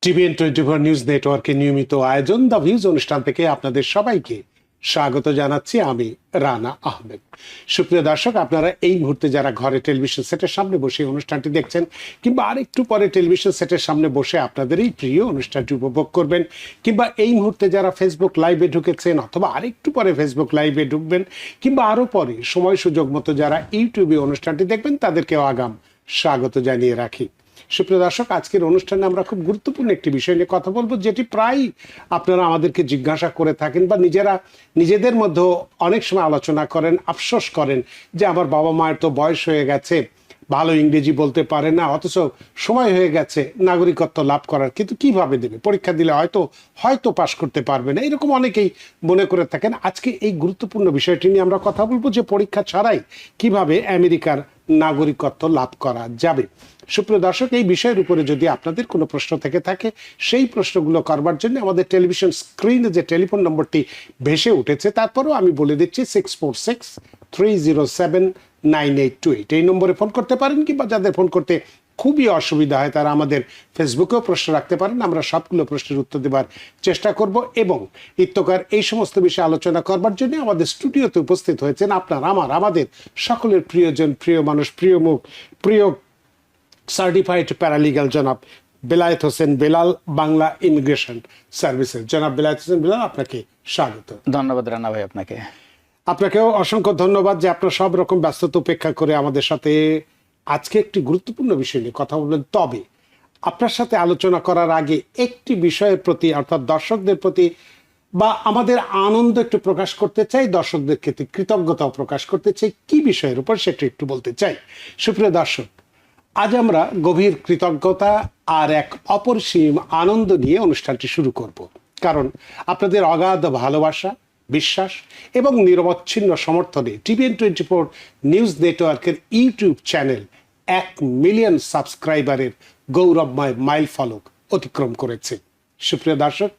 TVN24 news নেটওয়ার্কের নিয়মিত আয়োজন দ্য ভিউজ অনুষ্ঠান থেকে আপনাদের সবাইকে স্বাগত জানাচ্ছি। আমি রানা আহমেদ। সুপ্রিয় দর্শক, আপনারা এই মুহূর্তে যারা ঘরে টেলিভিশন সেটের সামনে বসে অনুষ্ঠানটি দেখছেন কিংবা আরেকটু পরে টেলিভিশন সেটের সামনে বসে আপনাদের এই প্রিয় অনুষ্ঠানটি উপভোগ করবেন, কিংবা এই মুহূর্তে যারা ফেসবুক লাইভে ঢুকেছেন অথবা আরেকটু পরে ফেসবুক লাইভে ঢুকবেন, কিংবা আরও পরে সময় সুযোগ মতো যারা ইউটিউবে অনুষ্ঠানটি দেখবেন, তাদেরকেও আগাম স্বাগত জানিয়ে রাখি। সুপ্রিয় দর্শক, আজকের অনুষ্ঠানে আমরা খুব গুরুত্বপূর্ণ একটি বিষয় নিয়ে কথা বলবো, যেটি প্রায় আপনারা আমাদেরকে জিজ্ঞাসা করে থাকেন বা নিজেদের মধ্যে অনেক সময় আলোচনা করেন, আফসোস করেন যে আমার বাবা মায়ের তো বয়স হয়ে গেছে, ভালো ইংরেজি বলতে পারে না, অথচ সময় হয়ে গেছে নাগরিকত্ব লাভ করার, কিন্তু কিভাবে দেবে? পরীক্ষা দিলে হয়তো পাশ করতে পারবে না, এরকম অনেকেই মনে করে থাকেন। আজকে এই গুরুত্বপূর্ণ বিষয়টি নিয়ে আমরা কথা বলবো যে পরীক্ষা ছাড়াই কিভাবে আমেরিকার নাগরিকত্ব লাভ করা যাবে। সুপ্রিয় দর্শক, এই বিষয়ের উপরে যদি আপনাদের কোনো প্রশ্ন থেকে থাকে, সেই প্রশ্নগুলো করবার জন্য আমাদের টেলিভিশন স্ক্রিনে যে টেলিফোন নম্বরটি ভেসে উঠেছে, তারপরেও আমি বলে দিচ্ছি 646-307-9828, এই নম্বরে ফোন করতে পারেন, কিংবা যাদের ফোন করতে খুবই অসুবিধা হয় তারা আমাদের ফেসবুকেও প্রশ্ন রাখতে পারেন। আমরা সবগুলো প্রশ্নের উত্তর দেওয়ার চেষ্টা করব। এবং ইত্যকার এই সমস্ত বিষয়ে আলোচনা করবার জন্য আমাদের স্টুডিওতে উপস্থিত হয়েছেন আমাদের সকলের প্রিয়জন, প্রিয় মানুষ, প্রিয় মুখ, প্রিয় সার্টিফাইড প্যারালিগাল জনাব বেলায়েত হোসেন বেলাল, বাংলা ইমিগ্রেশন সার্ভিসেস। জনাব বেলায়েত হোসেন বেলাল, আপনাকে স্বাগত। ধন্যবাদ রানা ভাই। আপনাকেও অসংখ্য ধন্যবাদ যে আপনার সব রকম ব্যস্ততা উপেক্ষা করে আমাদের সাথে আজকে একটি গুরুত্বপূর্ণ বিষয় নিয়ে কথা বলবেন। তবে আপনার সাথে আলোচনা করার আগে একটি বিষয়ের প্রতি, অর্থাৎ দর্শকদের প্রতি বা আমাদের আনন্দ একটু প্রকাশ করতে চাই, দর্শকদের ক্ষেত্রে কৃতজ্ঞতাও প্রকাশ করতে চাই। কি বিষয়ের উপর সেটা একটু বলতে চাই। সুপ্রিয় দর্শক, আজ আমরা গভীর কৃতজ্ঞতা আর এক অপরিসীম আনন্দ নিয়ে অনুষ্ঠানটি শুরু করব। কারণ আপনাদের অগাধ ভালোবাসা, বিশ্বাস এবং নিরবচ্ছিন্ন সমর্থনে TVN24 নিউজ নেটওয়ার্কের ইউটিউব চ্যানেল 1 মিলিয়ন সাবস্ক্রাইবারের গৌরবময় মাইল ফলক অতিক্রম করেছে। সুপ্রিয় দর্শক,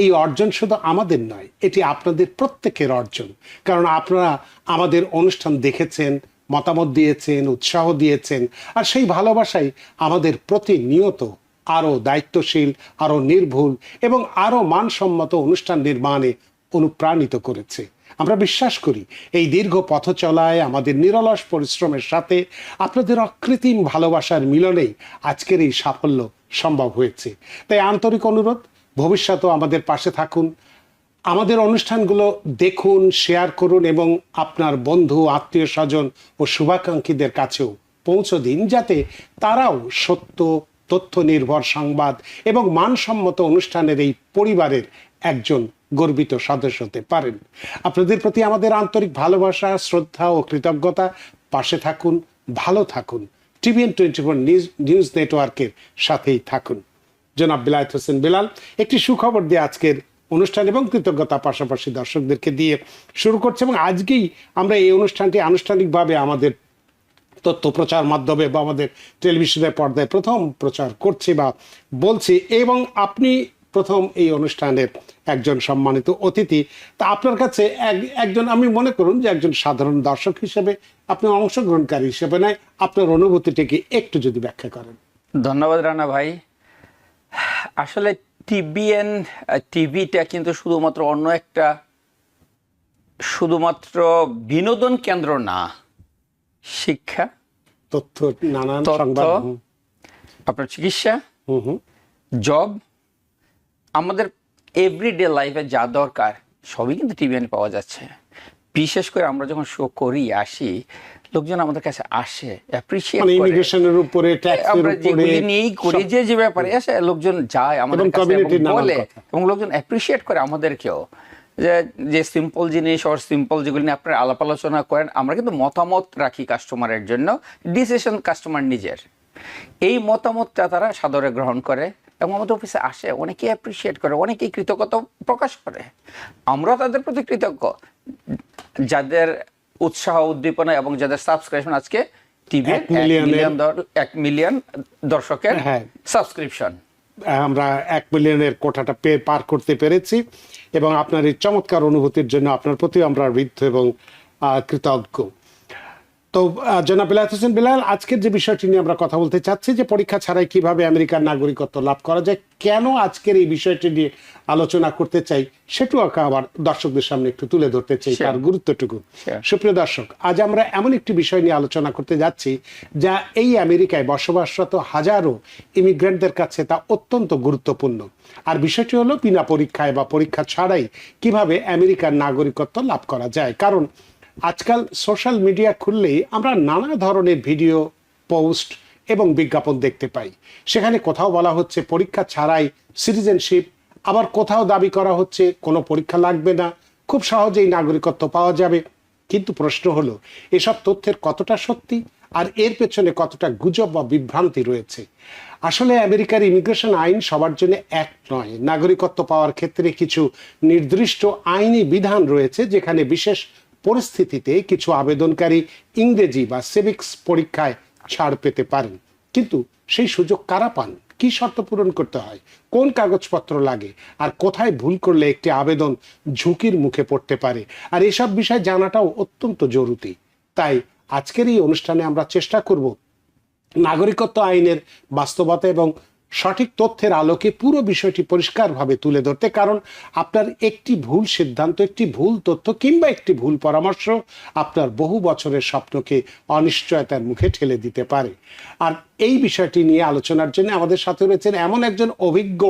এই অর্জন শুধু আমাদের নয়, এটি আপনাদের প্রত্যেকের অর্জন। কারণ আপনারা আমাদের অনুষ্ঠান দেখেছেন, মতামত দিয়েছেন, উৎসাহ দিয়েছেন, আর সেই ভালোবাসাই আমাদের প্রতিনিয়ত আরও দায়িত্বশীল, আরও নির্ভুল এবং আরও মানসম্মত অনুষ্ঠান নির্মাণে অনুপ্রাণিত করেছে। আমরা বিশ্বাস করি এই দীর্ঘ পথ চলায় আমাদের নিরলস পরিশ্রমের সাথে আপনাদের অকৃত্রিম ভালোবাসার মিলনেই আজকের এই সাফল্য সম্ভব হয়েছে। তাই আন্তরিক অনুরোধ, ভবিষ্যতেও আমাদের পাশে থাকুন, আমাদের অনুষ্ঠানগুলো দেখুন, শেয়ার করুন এবং আপনার বন্ধু, আত্মীয় স্বজন ও শুভাকাঙ্ক্ষীদের কাছেও পৌঁছে দিন, যাতে তারাও সত্য, তথ্য নির্ভর সংবাদ এবং মানসম্মত অনুষ্ঠানের এই পরিবারের একজন গর্বিত সদস্য হতে পারেন। আপনাদের প্রতি আমাদের আন্তরিক ভালোবাসা, শ্রদ্ধা ও কৃতজ্ঞতা। পাশে থাকুন, ভালো থাকুন, TVN24 নিউজ নেটওয়ার্কের সাথেই থাকুন। জনাব বেলায়েত হোসেন বেলাল, একটি সুখবর দিয়ে আজকের অনুষ্ঠান এবং কৃতজ্ঞতা পাশাপাশি দর্শকদেরকে দিয়ে শুরু করছে। এবং আজকেই আমরা এই অনুষ্ঠানটি আনুষ্ঠানিকভাবে আমাদের তথ্য প্রচার মাধ্যমে বা আমাদের টেলিভিশনের পর্দায় প্রথম প্রচার করছি বা বলছি, এবং আপনি প্রথম এই অনুষ্ঠানের একজন সম্মানিত অতিথি। তা আপনার কাছে একজন, আমি মনে করুন যে একজন সাধারণ দর্শক হিসেবে, আপনি অংশগ্রহণকারী হিসেবে নয়, আপনার অনুভূতিটিকে একটু যদি ব্যাখ্যা করেন। ধন্যবাদ রানা ভাই। আসলে টিভিটা কিন্তু শুধুমাত্র বিনোদন কেন্দ্র না, শিক্ষা, তথ্য, নানান সংবাদ, আপনার চিকিৎসা, জব, আমাদের এভরিডে লাইফে যা দরকার সবই কিন্তু TVN পাওয়া যাচ্ছে। বিশেষ করে আমরা যখন শো করি, আসি, লোকজন আমাদের কাছে আসে, অ্যাপ্রিশিয়েট করে, ইমিগ্রেশনের উপরে, ট্যাক্সের আমরা উপরে, যেগুলি নিয়েই করি, যে ব্যাপারে আসে, লোকজন যায় আমাদের কাছে বলে, এবং লোকজন অ্যাপ্রিশিয়েট করে আমাদেরকেও, যে সিম্পল জিনিস আর সিম্পল যেগুলি নিয়ে আপনারা আলাপ আলোচনা করেন, আমরা কিন্তু মতামত রাখি কাস্টমারের জন্য, ডিসিশন কাস্টমার নিজের। এই মতামতটা তারা সাদরে গ্রহণ করে এবং আমাদের অফিসে আসে, অনেকেই অ্যাপ্রিশিয়েট করে, অনেকেই কৃতজ্ঞতা প্রকাশ করে। আমরা তাদের প্রতি কৃতজ্ঞ, যাদের উৎসাহ, উদ্দীপনা এবং যাদের সাবস্ক্রিপশন আজকে টিভি 1 মিলিয়ন দর্শকের সাবস্ক্রিপশন, আমরা 1 মিলিয়নের কোটাটা পার করতে পেরেছি। এবং আপনার এই চমৎকার অনুভূতির জন্য আপনার প্রতি আমরা ঋদ্ধ এবং কৃতজ্ঞ। তো জনাব বিলায়েত হোসেন বিলাল, আজকের যে বিষয়টি নিয়ে আমরা কথা বলতে চাচ্ছি যে পরীক্ষা ছাড়াই কিভাবে আমেরিকার নাগরিকত্ব লাভ করা যায়, কেন আজকের এই বিষয়টি নিয়ে আলোচনা করতে চাই সেটাও আবার দর্শকদের সামনে একটু তুলে ধরতে চাই, তার গুরুত্বটুকু। সুপ্রিয় দর্শক, আজ আমরা এমন একটি বিষয় নিয়ে আলোচনা করতে যাচ্ছি যা এই আমেরিকায় বসবাসরত হাজারো ইমিগ্রেন্টদের কাছে তা অত্যন্ত গুরুত্বপূর্ণ। আর বিষয়টি হলো বিনা পরীক্ষায় বা পরীক্ষা ছাড়াই কিভাবে আমেরিকার নাগরিকত্ব লাভ করা যায়। কারণ আজকাল সোশ্যাল মিডিয়া খুললেই আমরা নানা ধরনের ভিডিও, পোস্ট এবং বিজ্ঞাপন দেখতে পাই। সেখানে কোথাও বলা হচ্ছে পরীক্ষা ছাড়াই সিটিজেনশিপ, আবার কোথাও দাবি করা হচ্ছে কোনো পরীক্ষা লাগবে না, খুব সহজেই নাগরিকত্ব পাওয়া যাবে। কিন্তু প্রশ্ন হলো এসব তথ্যের কতটা সত্যি আর এর পেছনে কতটা গুজব বা বিভ্রান্তি রয়েছে। আসলে আমেরিকার ইমিগ্রেশন আইন সবার জন্য এক নয়। নাগরিকত্ব পাওয়ার ক্ষেত্রে কিছু নির্দিষ্ট আইনি বিধান রয়েছে, যেখানে বিশেষ পরিস্থিতিতে কিছু আবেদনকারী ইংরেজি বা সিভিক্স পরীক্ষায় ছাড় পেতে পারেন। কিন্তু সেই সুযোগ কারা পান, কি শর্ত পূরণ করতে হয়, কোন কাগজপত্র লাগে, আর কোথায় ভুল করলে একটি আবেদন ঝুঁকির মুখে পড়তে পারে, আর এসব বিষয় জানাটাও অত্যন্ত জরুরি। তাই আজকের এই অনুষ্ঠানে আমরা চেষ্টা করব নাগরিকত্ব আইনের বাস্তবতা এবং সঠিক তথ্যের আলোকে পুরো বিষয়টি পরিষ্কারভাবে তুলে ধরতে। কারণ আপনার একটি ভুল সিদ্ধান্ত, একটি ভুল তথ্য কিংবা একটি ভুল পরামর্শ আপনার বহু বছরের স্বপ্নকে অনিশ্চয়তার মুখে ঠেলে দিতে পারে। আর এই বিষয়টি নিয়ে আলোচনার জন্য আমাদের সাথে রয়েছেন এমন একজন অভিজ্ঞ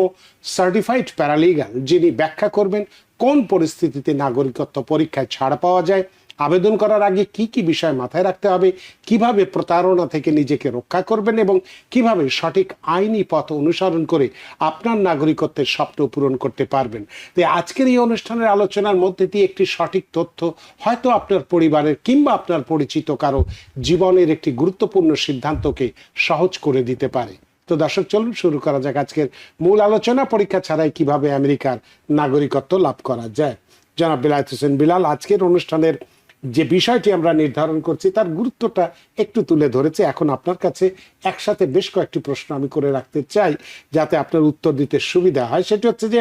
সার্টিফাইড প্যারালিগাল, যিনি ব্যাখ্যা করবেন কোন পরিস্থিতিতে নাগরিকত্ব পরীক্ষায় ছাড় পাওয়া যায়, আবেদন করার আগে কি কি বিষয় মাথায় রাখতে হবে, কিভাবে প্রতারণা থেকে নিজেকে রক্ষা করবেন এবং কিভাবে সঠিক আইনি পথ অনুসরণ করে আপনার নাগরিকত্বের স্বপ্ন পূরণ করতে পারবেন। তাই আজকের এই অনুষ্ঠানের আলোচনার মধ্যে দিয়ে একটি সঠিক তথ্য হয়তো আপনার পরিবারের কিংবা আপনার পরিচিত কারো জীবনের একটি গুরুত্বপূর্ণ সিদ্ধান্তকে সহজ করে দিতে পারে। তো দর্শক, চলুন শুরু করা যাক আজকের মূল আলোচনা, পরীক্ষা ছাড়াই কিভাবে আমেরিকার নাগরিকত্ব লাভ করা যায়। জনাব বিলায়েত হোসেন বিলাল, আজকের অনুষ্ঠানের যে বিষয়টি আমরা নির্ধারণ করছি তার গুরুত্বটা একটু তুলে ধরেছে। এখন আপনার কাছে একসাথে বেশ কয়েকটি প্রশ্ন আমি করে রাখতে চাই, যাতে আপনার উত্তর দিতে সুবিধা হয়। সেটি হচ্ছে যে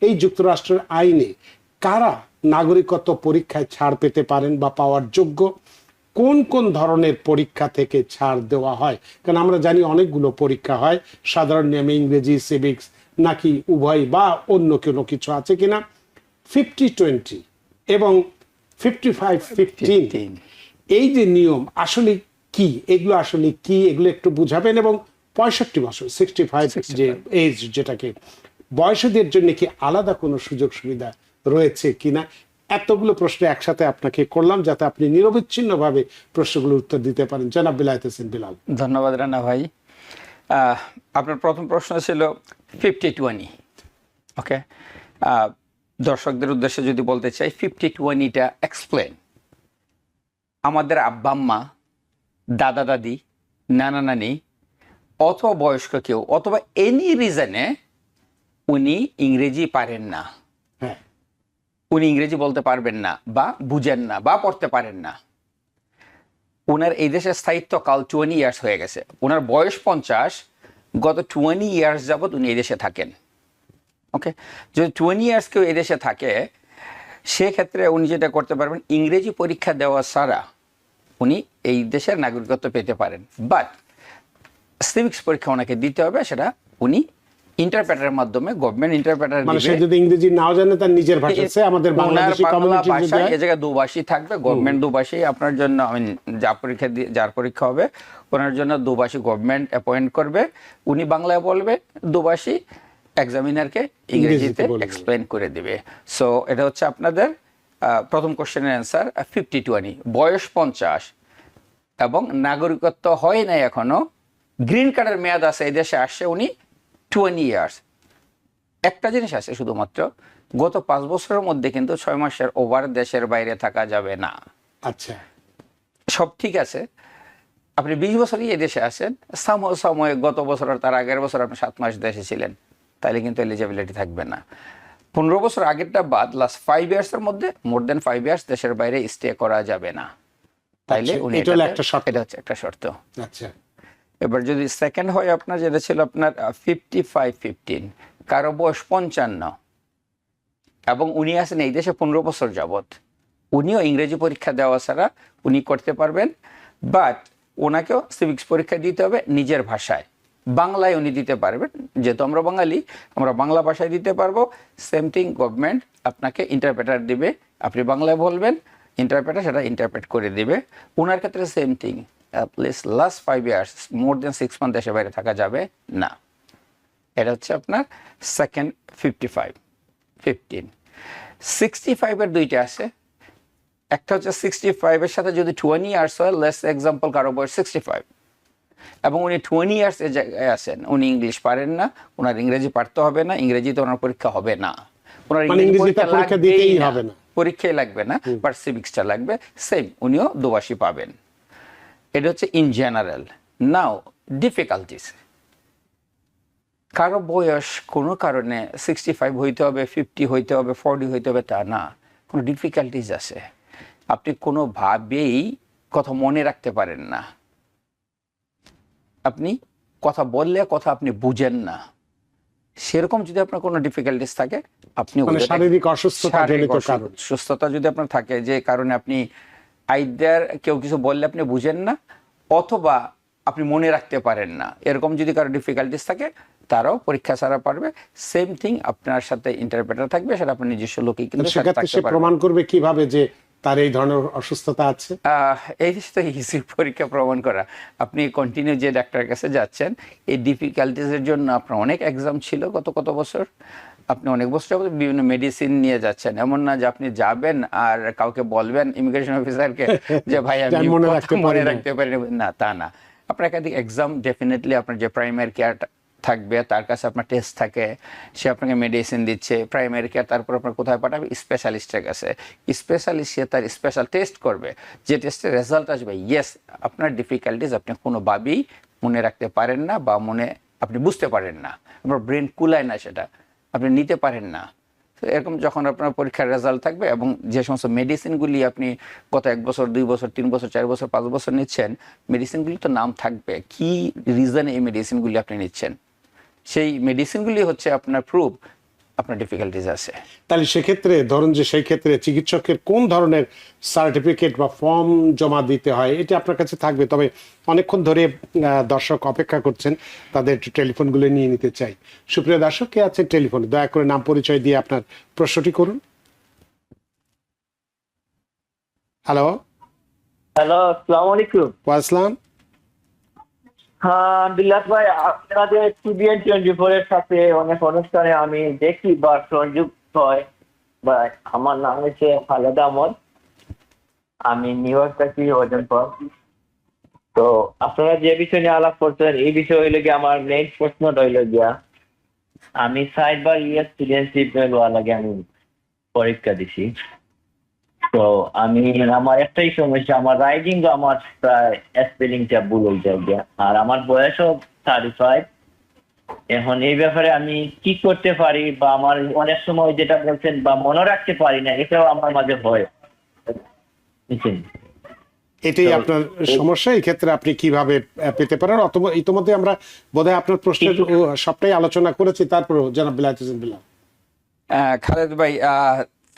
এই যুক্তরাষ্ট্রের আইনে কারা নাগরিকত্ব পরীক্ষায় ছাড় পেতে পারেন বা পাওয়ার যোগ্য, কোন কোন ধরনের পরীক্ষা থেকে ছাড় দেওয়া হয়। কারণ আমরা জানি অনেকগুলো পরীক্ষা হয়, সাধারণ নিয়মে ইংরেজি, সিভিক্স, নাকি উভয় বা অন্য কোনো কিছু আছে কিনা, 50-20 এবং 55-15, এই যে নিয়ম আসলে কি, এগুলো আসলে কি, এগুলো একটু বুঝাবেন। এবং 65 বছর 65 যে এজ, যেটাকে বয়সীদের জন্য কি আলাদা কোনো সুযোগ সুবিধা রয়েছে কিনা, এতগুলো প্রশ্ন একসাথে আপনাকে করলাম যাতে আপনি নিরবিচ্ছিন্নভাবে প্রশ্নগুলোর উত্তর দিতে পারেন। জনাব বিলায়েত হোসেন বিলাল। ধন্যবাদ রানা ভাই। আপনার প্রথম প্রশ্ন ছিল 50-20। ওকে, দর্শকদের উদ্দেশ্যে যদি বলতে চাই, 50-20টা এক্সপ্লেন। আমাদের আব্বা আম্মা, দাদা দাদি, নানা নানি অথবা বয়স্ক কেউ অথবা এনি রিজনে উনি ইংরেজি পারেন না, উনি ইংরেজি বলতে পারবেন না বা বুঝেন না বা পড়তে পারেন না, ওনার এই দেশের স্থায়িত্বকাল 20 ইয়ার্স হয়ে গেছে, ওনার বয়স 50, গত 20 ইয়ার্স যাবৎ উনি এই দেশে থাকেন। ওকে, যদি 20 ইয়ার্স কেউ এই দেশে থাকে, সেক্ষেত্রে উনি যেটা করতে পারবেন, ইংরেজি পরীক্ষা দেওয়া ছাড়া উনি এই দেশের নাগরিকত্ব পেতে পারেন। বাট সিভিক্স পরীক্ষা ওনাকে দিতে হবে, সেটা উনি ইন্টারপ্রেটারের মাধ্যমে, গভর্নমেন্ট ইন্টারপ্রেটার দিবে। মানে সে যদি ইংরেজি নাও জানে তার নিজের ভাষাতে, আমাদের বাংলাদেশি কমিউনিটি ভাষা এই জায়গায় দুভাষী থাকবে, গভর্নমেন্ট দুভাষী আপনার জন্য, যার পরীক্ষা হবে ওনার জন্য দুভাষী গভর্নমেন্ট অ্যাপয়েন্ট করবে, উনি বাংলায় বলবে, দুভাষী এক্সামিনারকে ইংরেজিতে এক্সপ্লেন করে দিবে। সো এটা হচ্ছে আপনাদের প্রথম কোশ্চেনের অ্যান্সার। 50-20, বয়স 50 এবং নাগরিকত্ব হয় নাই এখনো, গ্রিন কার্ডের মেয়াদ আছে, এই দেশে আসছে উনি 20 ইয়ার্স। একটা জিনিস আছে শুধুমাত্র, গত 5 বছরের মধ্যে কিন্তু 6 মাসের ওভার দেশের বাইরে থাকা যাবে না। আচ্ছা, সব ঠিক আছে, আপনি 20 বছরই এই দেশে আসেন, সময় গত বছর আর তার আগের বছর আপনি 7 মাস দেশে ছিলেন, তাহলে কিন্তু এলিজিবিলিটি থাকবে না। 15 বছর আগেরটা বাদ, লাস্ট 5 ইয়ার্সের মধ্যে মোর দেন 5 ইয়ার্স দেশের বাইরে স্টে করা যাবে না, তাইলে উনি, এটা হচ্ছে একটা শর্ত। আচ্ছা, এবার যদি সেকেন্ড হয় আপনার, যেটা ছিল আপনার 55-15, কারো বয়স 55 এবং উনি আছেন এই দেশে 15 বছর যাবত, উনিও ইংরেজি পরীক্ষা দেওয়া ছাড়া উনি করতে পারবেন বাট ওনাকেও সিভিক্স পরীক্ষা দিতে হবে নিজের ভাষায়, বাংলায় উনি দিতে পারবেন, যেহেতু আমরা বাঙালি আমরা বাংলা ভাষায় দিতে পারবো। সেম থিং গভর্নমেন্ট আপনাকে ইন্টারপ্রেটার দিবে, আপনি বাংলায় বলবেন, ইন্টারপ্রেটার সেটা ইন্টারপ্রেট করে দিবে। ওনার ক্ষেত্রে same thing, atleast last 5 years more than 6 month দেশের বাইরে থাকা যাবে না। এটা হচ্ছে আপনার সেকেন্ড 15 65-এর দুইটা আছে। একটা হচ্ছে 65-এর সাথে যদি 20 ইয়ার্স হয়, লেটস এক্সাম্পল কারো বয়স 65 এবং উনি 20 ইয়ার্স এর জায়গায় আছেন, উনি ইংলিশ পারেন না, ওনার ইংরেজি পারতে হবে না, ইংরেজিতে ওনার পরীক্ষা হবে না, ওনার ইংরেজি পরীক্ষা দিতেই হবে না, পরীক্ষাই লাগবে না, বাট সিভিক্সটা লাগবে, সেম উনিও দোবাসী পাবেন। এটা হচ্ছে ইন জেনারেল। নাও ডিফিকাল্টিস, কারো বয়স কোনো কারণে 65 হইতে হবে, 50 হইতে হবে, 40 হইতে হবে তা না, কোনো ডিফিকাল্টিস আছে। আপনি কোনোভাবেই কথা মনে রাখতে পারেন না, আপনি কথা বললে কথা আপনি বুঝেন না, সেরকম যদি আপনার কোনো ডিফিকাল্টিস থাকে, আপনি শারীরিক অসুস্থতা যদি আপনার থাকে, যে কারণে আপনি আইদার কেউ কিছু বললে আপনি বুঝেন না অথবা আপনি মনে রাখতে পারেন না, এরকম যদি কারো ডিফিকাল্টিস থাকে, তারাও পরীক্ষা ছাড়া পারবে। সেম থিং আপনার সাথে ইন্টারপ্রেটার থাকবে, সেটা আপনার নিজস্ব লোকই কিন্তু প্রমাণ করবে কিভাবে যে তার এই ধরনের অসুস্থতা আছে। এই তো ইজি পরীক্ষা প্রমাণ করা। আপনি কন্টিনিউ যে ডাক্তারের কাছে যাচ্ছেন, এই ডিফিকাল্টিসের জন্য আপনার অনেক এক্সাম ছিল কত বছর, আপনি অনেক বছর বিভিন্ন মেডিসিন নিয়ে যাচ্ছেন। এমন না যে আপনি যাবেন আর কাউকে বলবেন ইমিগ্রেশন অফিসারকে যে ভাই আমি মনে রাখতে পারি না, তা না। আপনার একাধিক এক্সাম ডেফিনেটলি, আপনার যে প্রাইমারি কেয়ার থাকবে তার কাছে আপনার টেস্ট থাকে, সে আপনাকে মেডিসিন দিচ্ছে, প্রাইমারি কেয়ার, তারপর আপনার কোথায় পাঠাবে, স্পেশালিস্টের কাছে, স্পেশালিস্ট সে তার স্পেশাল টেস্ট করবে, যে টেস্টের রেজাল্ট আসবে ইয়েস আপনার ডিফিকাল্টিস আপনি কোনোভাবেই মনে রাখতে পারেন না বা আপনি বুঝতে পারেন না, আপনার ব্রেন কুলায় না, সেটা আপনি নিতে পারেন না। তো এরকম যখন আপনার পরীক্ষার রেজাল্ট থাকবে এবং যে সমস্ত মেডিসিনগুলি আপনি গত 1 বছর 2 বছর 3 বছর 4 বছর 5 বছর নিচ্ছেন, মেডিসিনগুলি তো নাম থাকবে, কি রিজনে এই মেডিসিনগুলি আপনি নিচ্ছেন, সেই মেডিসিনগুলি হচ্ছে আপনার প্রুফ আপনার ডিফিকাল্টিজ আছে। তাহলে সেক্ষেত্রে ধরুন যে সেই ক্ষেত্রে চিকিৎসকের কোন ধরনের সার্টিফিকেট বা ফর্ম জমা দিতে হয় এটা আপনার কাছে থাকবে। তবে অনেকক্ষণ ধরে দর্শক অপেক্ষা করছেন, তাদের টেলিফোনগুলো নিয়ে নিতে চাই। সুপ্রিয় দর্শক, কে আছেন টেলিফোনে, দয়া করে নাম পরিচয় দিয়ে আপনার প্রশ্নটি করুন। হ্যালো হ্যালো, আসসালামু আলাইকুম। ওয়াসলাম। হ্যাঁ বিলাস ভাই, আপনাদের TVN 24 এর সাথে অনেক অনুষ্ঠানে আমি দেখি বা সংযুক্ত হয়। বা আমার নাম হচ্ছে খালেদ আহমদ, আমি নিউ ইয়র্ক থাকি ওজনপুর। তো আপনারা যে বিষয় নিয়ে আলাপ করছেন, এই বিষয় হইলে গিয়ে আমার মেইন প্রশ্নটা হইল গিয়া, আমি সাইবার স্টুডেন্টশিপ লওয়ার লাগে আমি পরীক্ষা দিছি। তো আমি আমার একটাই সমস্যা, আমার রাইডিং আমার প্রায় স্পেলিংটা ভুল হয়ে যায় গিয়া, আর আমার বয়সও 35। এখন এই ব্যাপারে আমি কি করতে পারি, বা আমার অনেক সময় যেটা বলছেন বা মনে রাখতে পারি না, এটাও আমার মাঝে হয়। বুঝছেন? এটাই আপনার সমস্যা। এই ক্ষেত্রে আপনি কিভাবে পেতে পারেন, অথবা ইতিমধ্যে আমরা বোধহয় আপনার প্রশ্নের সবটাই আলোচনা করেছি। তারপরেও জনাব বিলাল হোসেন বিলাল। খালেদ ভাই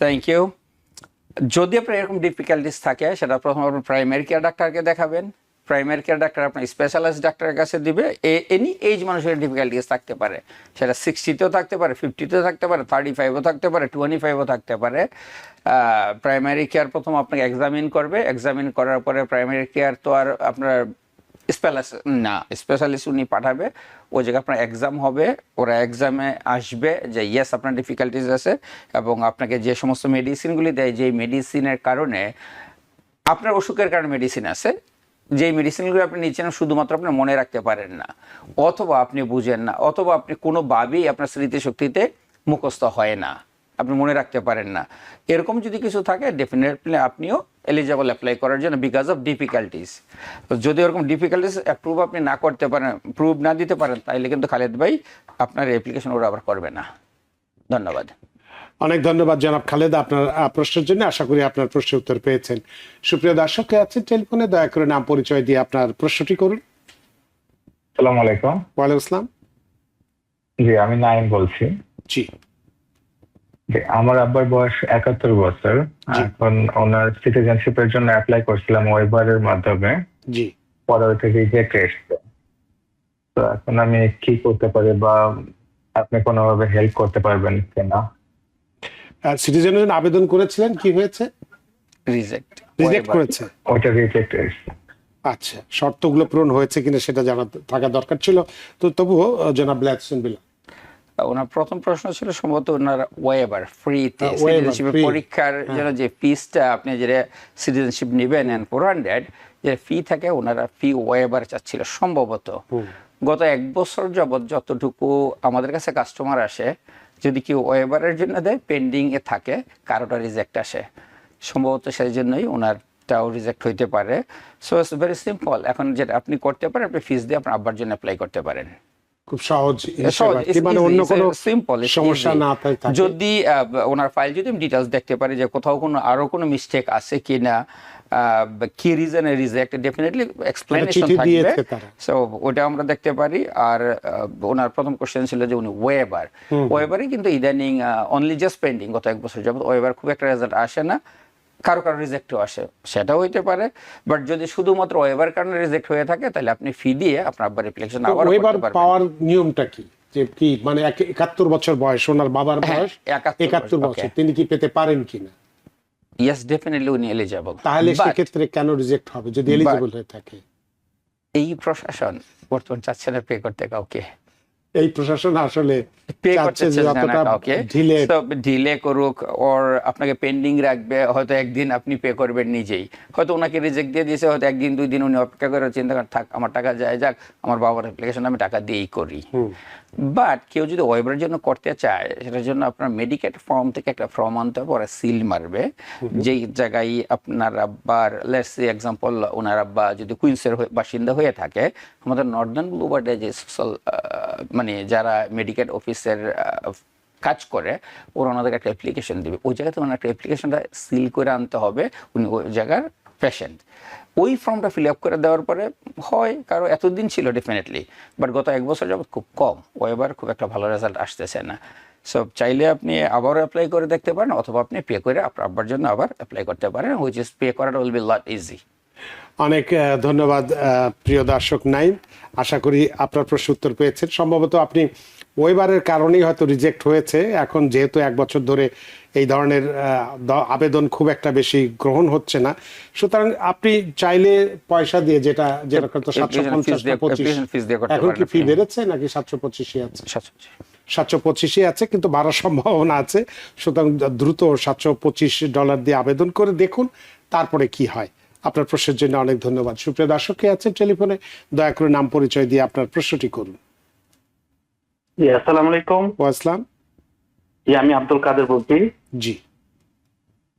থ্যাংক ইউ। যদি আপনার এরকম ডিফিকাল্টিস থাকে, সেটা প্রথমে আপনি প্রাইমারি কেয়ার ডাক্তারকে দেখাবেন। প্রাইমারি কেয়ার ডাক্তার আপনার স্পেশালাইজড ডাক্তারের কাছে দিবে। এনি এজ মানুষের ডিফিকাল্টিস থাকতে পারে, সেটা 60তেও থাকতে পারে, 50তেও থাকতে পারে, 35ও থাকতে পারে, 25ও থাকতে পারে। প্রাইমারি কেয়ার প্রথম আপনাকে এক্সামিন করবে, এক্সামিন করার পরে প্রাইমারি কেয়ার তো আর আপনার স্পেশালিস্ট উনি পাঠাবে, ওই জায়গায় আপনার এক্সাম হবে, ওরা এক্সামে আসবে যে ইয়েস আপনার ডিফিকাল্টিস আছে, এবং আপনাকে যে সমস্ত মেডিসিনগুলি দেয়, যেই মেডিসিনের কারণে আপনার অসুখের কারণে মেডিসিন আছে, যেই মেডিসিনগুলো আপনি নিচ্ছেন শুধুমাত্র আপনি মনে রাখতে পারেন না, অথবা আপনি বুঝেন না, অথবা আপনি কোনোভাবেই আপনার স্মৃতিশক্তিতে মুখস্থ হয় না, আপনি মনে রাখতে পারেন না, এরকম যদি কিছু থাকে, ডেফিনেটলি আপনিও এলিজিবল অ্যাপ্লাই করার জন্য বিকজ অফ ডিফিকাল্টিস। যদি এরকম ডিফিকাল্টিস অ্যাপ্রুভ আপনি না করতে পারেন, প্রুভ না দিতে পারেন, তাহলে কিন্তু খালেদ ভাই আপনার অ্যাপ্লিকেশন ওরা আবার করবে না। ধন্যবাদ। অনেক ধন্যবাদ জনাব খালেদ আপনার প্রশ্নের জন্য। আশা করি আপনার প্রশ্নের উত্তর পেয়েছেন। সুপ্রিয় দর্শক, কে আছেন টেলিফোনে, দয়া করে নাম পরিচয় দিয়ে আপনার প্রশ্নটি করুন। আসসালামু আলাইকুম। ওয়ালাইকুম আসসালাম। জি, আমি নাইম বলছি। জি, আমার আব্বার বয়স 71 বছর। এখন ওনার সিটিজেনশিপের জন্য অ্যাপ্লাই করছিলাম ওয়েবারের মাধ্যমে। জি। পরে ওইটা রিজেক্ট এসছে। তো এখন আমি কি করতে পারি, বা আপনি কোনোভাবে হেল্প করতে পারবেন কিনা? সিটিজেনের জন্য আবেদন করেছিলেন, কি হয়েছে? রিজেক্ট রিজেক্ট করেছে। ওইটা রিজেক্ট এসছে। আচ্ছা, শর্তগুলো পূরণ হয়েছে কিনা সেটা জানা থাকা দরকার ছিল। তো তবুও জনাব বিলায়েত হোসেন বিলাল, ওনার প্রথম প্রশ্ন ছিল সম্ভবত ওনার ওয়েবার ফ্রিতে waiver, সিটিজেনশিপ free। পরীক্ষার জন্য যে ফিসটা আপনি যেটা সিটিজেনশিপ নেবেন এন্ড 400 যে ফি থাকে, ওনারা ফি ওয়েবার চাচ্ছিল সম্ভবত। গত 1 বছর যাবত যতটুকু আমাদের কাছে কাস্টমার আসে, যদি কেউ ওয়েবারের জন্য দেয় পেন্ডিং এ থাকে, কারোটা রিজেক্ট আসে, সম্ভবত সেই জন্যই ওনারটাও রিজেক্ট হইতে পারে। So it's very simple. এখন যেটা আপনি করতে পারেন, আপনি ফিস দিয়ে আপনার আব্বার জন্য অ্যাপ্লাই করতে পারেন। খুব সহজ হিসাব আর কি, It's মানে easy, অন্য it's কোনো simple, it's সমস্যা easy। না থাকে। যদি ওনার ফাইল যদি আমি ডিটেলস দেখতে পারি যে কোথাও কোনো আরো কোনো মিস্টেক আছে কিনা, কি রিজনে রিজেক্ট, ডেফিনেটলি এক্সপ্লেনেশন চিঠি থাকবে। দিয়েছে তারা। সো ওটা আমরা দেখতে পারি। আর ওনার প্রথম কোশ্চেন ছিল যে উনি ওয়েবারে কিন্তু ইদানিং অনলি জাস্ট পেন্ডিং, গত 1 বছর যাবত ওয়েবার খুব একটা রেজাল্ট আসে না, কারো কারো রিজেক্টও আসে, সেটাও হইতে পারে। বাট যদি শুধুমাত্র ওয়েবার কারণে রিজেক্ট হয়ে থাকে, তাহলে আপনি ফি দিয়ে আপনার আব্বার অ্যাপ্লিকেশন আবার ওয়েবার করতে পারবেন। পাওয়ার নিয়মটা কি? যে কি মানে 71 বছর বয়স, ওনার বাবার হ্যাঁ, বয়স 71 বছর, okay। তিনি কি পেতে পারেন কিনা? ইয়েস, ডেফিনেটলি উনি এলিজিবল। তাহলে সেক্ষেত্রে কেন রিজেক্ট হবে যদি এলিজিবল হয়ে থাকে? এই প্রশাসন বর্তমান চাচ্ছে না পে করতে কাউকে, এই প্রশাসন আসলে পে চাচ্ছে করতে যে চাচ্ছে না যতটা কাউকে, ঢিলে ডিলে করুক, ওর আপনাকে পেন্ডিং রাখবে, হয়তো একদিন আপনি পে করবেন নিজেই, হয়তো ওনাকে রিজেক্ট দিয়ে দিয়েছে, হয়তো 1 দিন 2 দিন উনি অপেক্ষা করে চিন্তা করেন থাক আমার টাকা যায় যাক, আমার বাবার অ্যাপ্লিকেশন আমি টাকা দিয়েই করি। বাট কেউ যদি ওয়েবারের জন্য করতে চায়, সেটার জন্য আপনার মেডিকেট ফর্ম থেকে একটা ফর্ম আনতে হবে, ওরা সিল মারবে, যেই জায়গায় আপনার আব্বার, লেটস সে এক্সাম্পল ওনার আব্বা যদি কুইন্সের বাসিন্দা হয়ে থাকে, আমাদের নর্দার্ন ব্লুবার্ডে যে সোশ্যাল মানে যারা মেডিকেট অফিসের কাজ করে, ওরা ওনাদের একটা অ্যাপ্লিকেশন দেবে, ওই জায়গাতে ওনার একটা অ্যাপ্লিকেশনটা সিল করে আনতে হবে, উনি ওই জায়গার পেশেন্ট। ওই ফর্মটা ফিল আপ করে দেওয়ার পরে হয়, কারো এতদিন ছিল ডেফিনেটলি, বাট গত 1 বছর যাবত খুব কম, ওয়েবার খুব একটা ভালো রেজাল্ট আসতেছে না। সো চাইলে আপনি আবারও অ্যাপ্লাই করে দেখতে পারেন, অথবা আপনি পে করে আপনার আব্বার জন্য আবার অ্যাপ্লাই করতে পারেন, হুইচ ইজ পে করাটা উইল বি লট ইজি। অনেক ধন্যবাদ প্রিয় দর্শক নাইম, আশা করি আপনার প্রশ্ন উত্তর পেয়েছেন। সম্ভবত আপনি ওয়েবারের কারণেই হয়তো রিজেক্ট হয়েছে। এখন যেহেতু 1 বছর ধরে এই ধরনের আবেদন খুব একটা বেশি গ্রহণ হচ্ছে না, সুতরাং আপনি চাইলে পয়সা দিয়ে যেটা তো 750 এখন কি ফি বেড়েছে নাকি 725 আছে? 725 আছে, কিন্তু বাড়ার সম্ভাবনা আছে। সুতরাং দ্রুত $725 দিয়ে আবেদন করে দেখুন, তারপরে কি হয়। আপনার প্রশ্নের জন্য অনেক ধন্যবাদ। সুপ্রিয় দর্শক কে আছেন টেলিফোনে, দয়া করে নাম পরিচয় দিয়ে আপনার প্রশ্নটি করুন। জি, আসসালামু আলাইকুম। ওয়াসলাম। জি, আমি আব্দুল কাদের বলছি। জি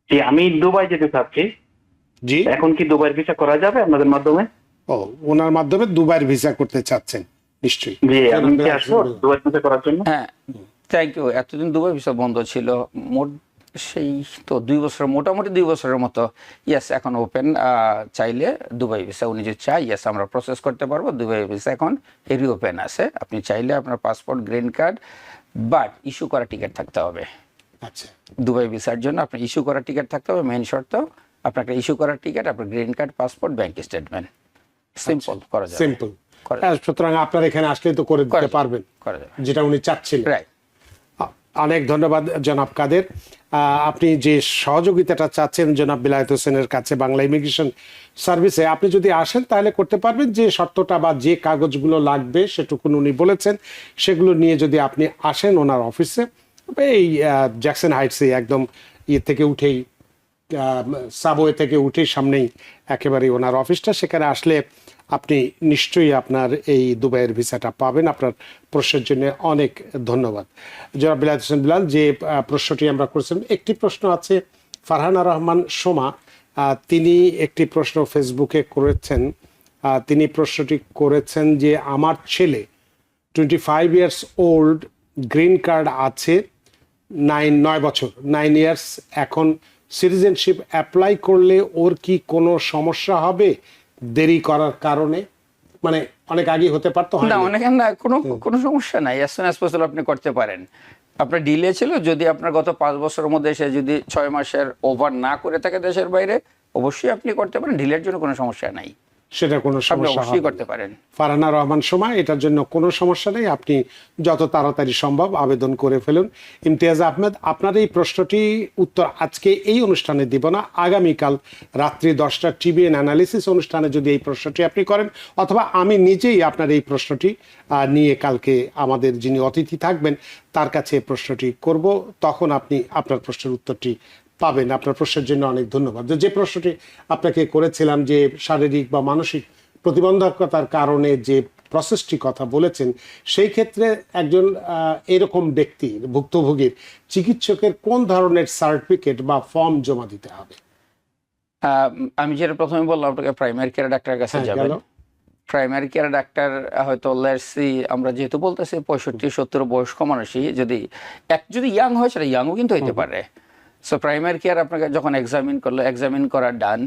জি, আমি দুবাই যেতে চাচ্ছি। জি। এখন কি দুবাইয়ের ভিসা করা যাবে আপনাদের মাধ্যমে? ও, ওনার মাধ্যমে দুবাইয়ের ভিসা করতে চাচ্ছেন নিশ্চয়ই। জি, আমি কি আসবো দুবাই ভিসা করার জন্য? হ্যাঁ, থ্যাংক ইউ। এতদিন দুবাই ভিসা বন্ধ ছিল, মোট সেই তো 2 বছর, মোটামুটি 2 বছরের মতো। ইয়েস, এখন ওপেন। চাইলে দুবাই ভিসা উনি যদি চাই, ইয়েস আমরা প্রসেস করতে পারবো। দুবাই ভিসা এখন রিওপেন আছে, আপনি চাইলে আপনার passport, green card, but issue করা টিকিট থাকতে হবে। আচ্ছা, দুবাই ভিসার জন্য আপনার ইস্যু করা টিকিট থাকতে হবে, মেইন শর্ত আপনাকে ইস্যু করা টিকিট, আপনার green card, passport, bank statement. Simple করা যাবে। সিম্পল। সুতরাং আপনার এখানে আসলে তো করে দিতে পারবেন করা যাবে, যেটা উনি চাচ্ছিলেন। রাইট। অনেক ধন্যবাদ জনাব কাদের। আপনি যে সহযোগিতাটা চাচ্ছেন জনাব বিলায়েত হোসেনের কাছে বাংলা ইমিগ্রেশন সার্ভিসে, আপনি যদি আসেন তাহলে করতে পারবেন। যে শর্তটা বা যে কাগজগুলো লাগবে সেটুকুন উনি বলেছেন, সেগুলো নিয়ে যদি আপনি আসেন ওনার অফিসে, এই জ্যাকসন হাইটসে একদম ইয়ে থেকে উঠেই, সাবওয়ে থেকে উঠেই সামনেই একেবারে ওনার অফিসটা, সেখানে আসলে আপনি নিশ্চয়ই আপনার এই দুবাইয়ের ভিসাটা পাবেন। আপনার প্রশ্নের জন্য অনেক ধন্যবাদ জনাব বিলায়েত হোসেন বিলাল। যে প্রশ্নটি আমরা করেছিলাম, একটি প্রশ্ন আছে ফারহানা রহমান সোমা, তিনি একটি প্রশ্ন ফেসবুকে করেছেন। তিনি প্রশ্নটি করেছেন যে আমার ছেলে 25 ইয়ার্স ওল্ড, গ্রিন কার্ড আছে, 9 বছর, 9 ইয়ার্স, এখন সিটিজেনশিপ অ্যাপ্লাই করলে ওর কি কোনো সমস্যা হবে দেরি করার কারণে? মানে অনেক আগে হতে পারতো, হয় না, না? অনেক না, কোনো সমস্যা নাই, অ্যাজ সুন অ্যাজ পসিবল আপনি করতে পারেন। আপনার ডিলে ছিল, যদি আপনার গত 5 বছরের মধ্যে এসে যদি 6 মাসের ওভার না করে থাকে দেশের বাইরে, অবশ্যই আপনি করতে পারেন, ডিলের জন্য কোনো সমস্যা নাই। সেটা কোনো আপনি সমস্যা অবশ্যই হবে করতে না। পারেন। ফারহানা রহমান সোমা, এটার জন্য কোনো সমস্যা নেই, আপনি যত তাড়াতাড়ি সম্ভব আবেদন করে ফেলুন। ইমতিয়াজ আহমেদ, আপনার এই প্রশ্নটি উত্তর আজকে এই অনুষ্ঠানে দিব না, আগামীকাল রাত্রি 10টা টিবিএন অ্যানালিসিস অনুষ্ঠানে যদি এই প্রশ্নটি আপনি করেন, অথবা আমি নিজেই আপনার এই প্রশ্নটি নিয়ে কালকে আমাদের যিনি অতিথি থাকবেন তার কাছে এই প্রশ্নটি করব, তখন আপনি আপনার প্রশ্নের উত্তরটি পাবেন। আপনার প্রশ্নের জন্য অনেক ধন্যবাদ। যে প্রশ্নটি আপনাকে করেছিলাম যে শারীরিক বা মানসিক প্রতিবন্ধকতার কারণে যে প্রসেসটি কথা বলেছেন, সেই ক্ষেত্রে একজন এরকম ব্যক্তির ভুক্তভোগীর চিকিৎসকের কোন ধরনের সার্টিফিকেট বা ফর্ম জমা দিতে হবে? আমি যেটা প্রথমে বললাম, আপনাকে প্রাইমারি কেয়ার ডাক্তারের কাছে হ্যাঁ, যাবেন। গেল। প্রাইমারি কেয়ার ডাক্তার হয়তো লেটসি, আমরা যেহেতু বলতেছি 65-70 বয়স্ক মানুষই, যদি ইয়াং হয় সেটা ইয়াংও কিন্তু হইতে পারে। সো প্রাইমারি কেয়ার আপনাকে যখন এক্সামিন করা ডান,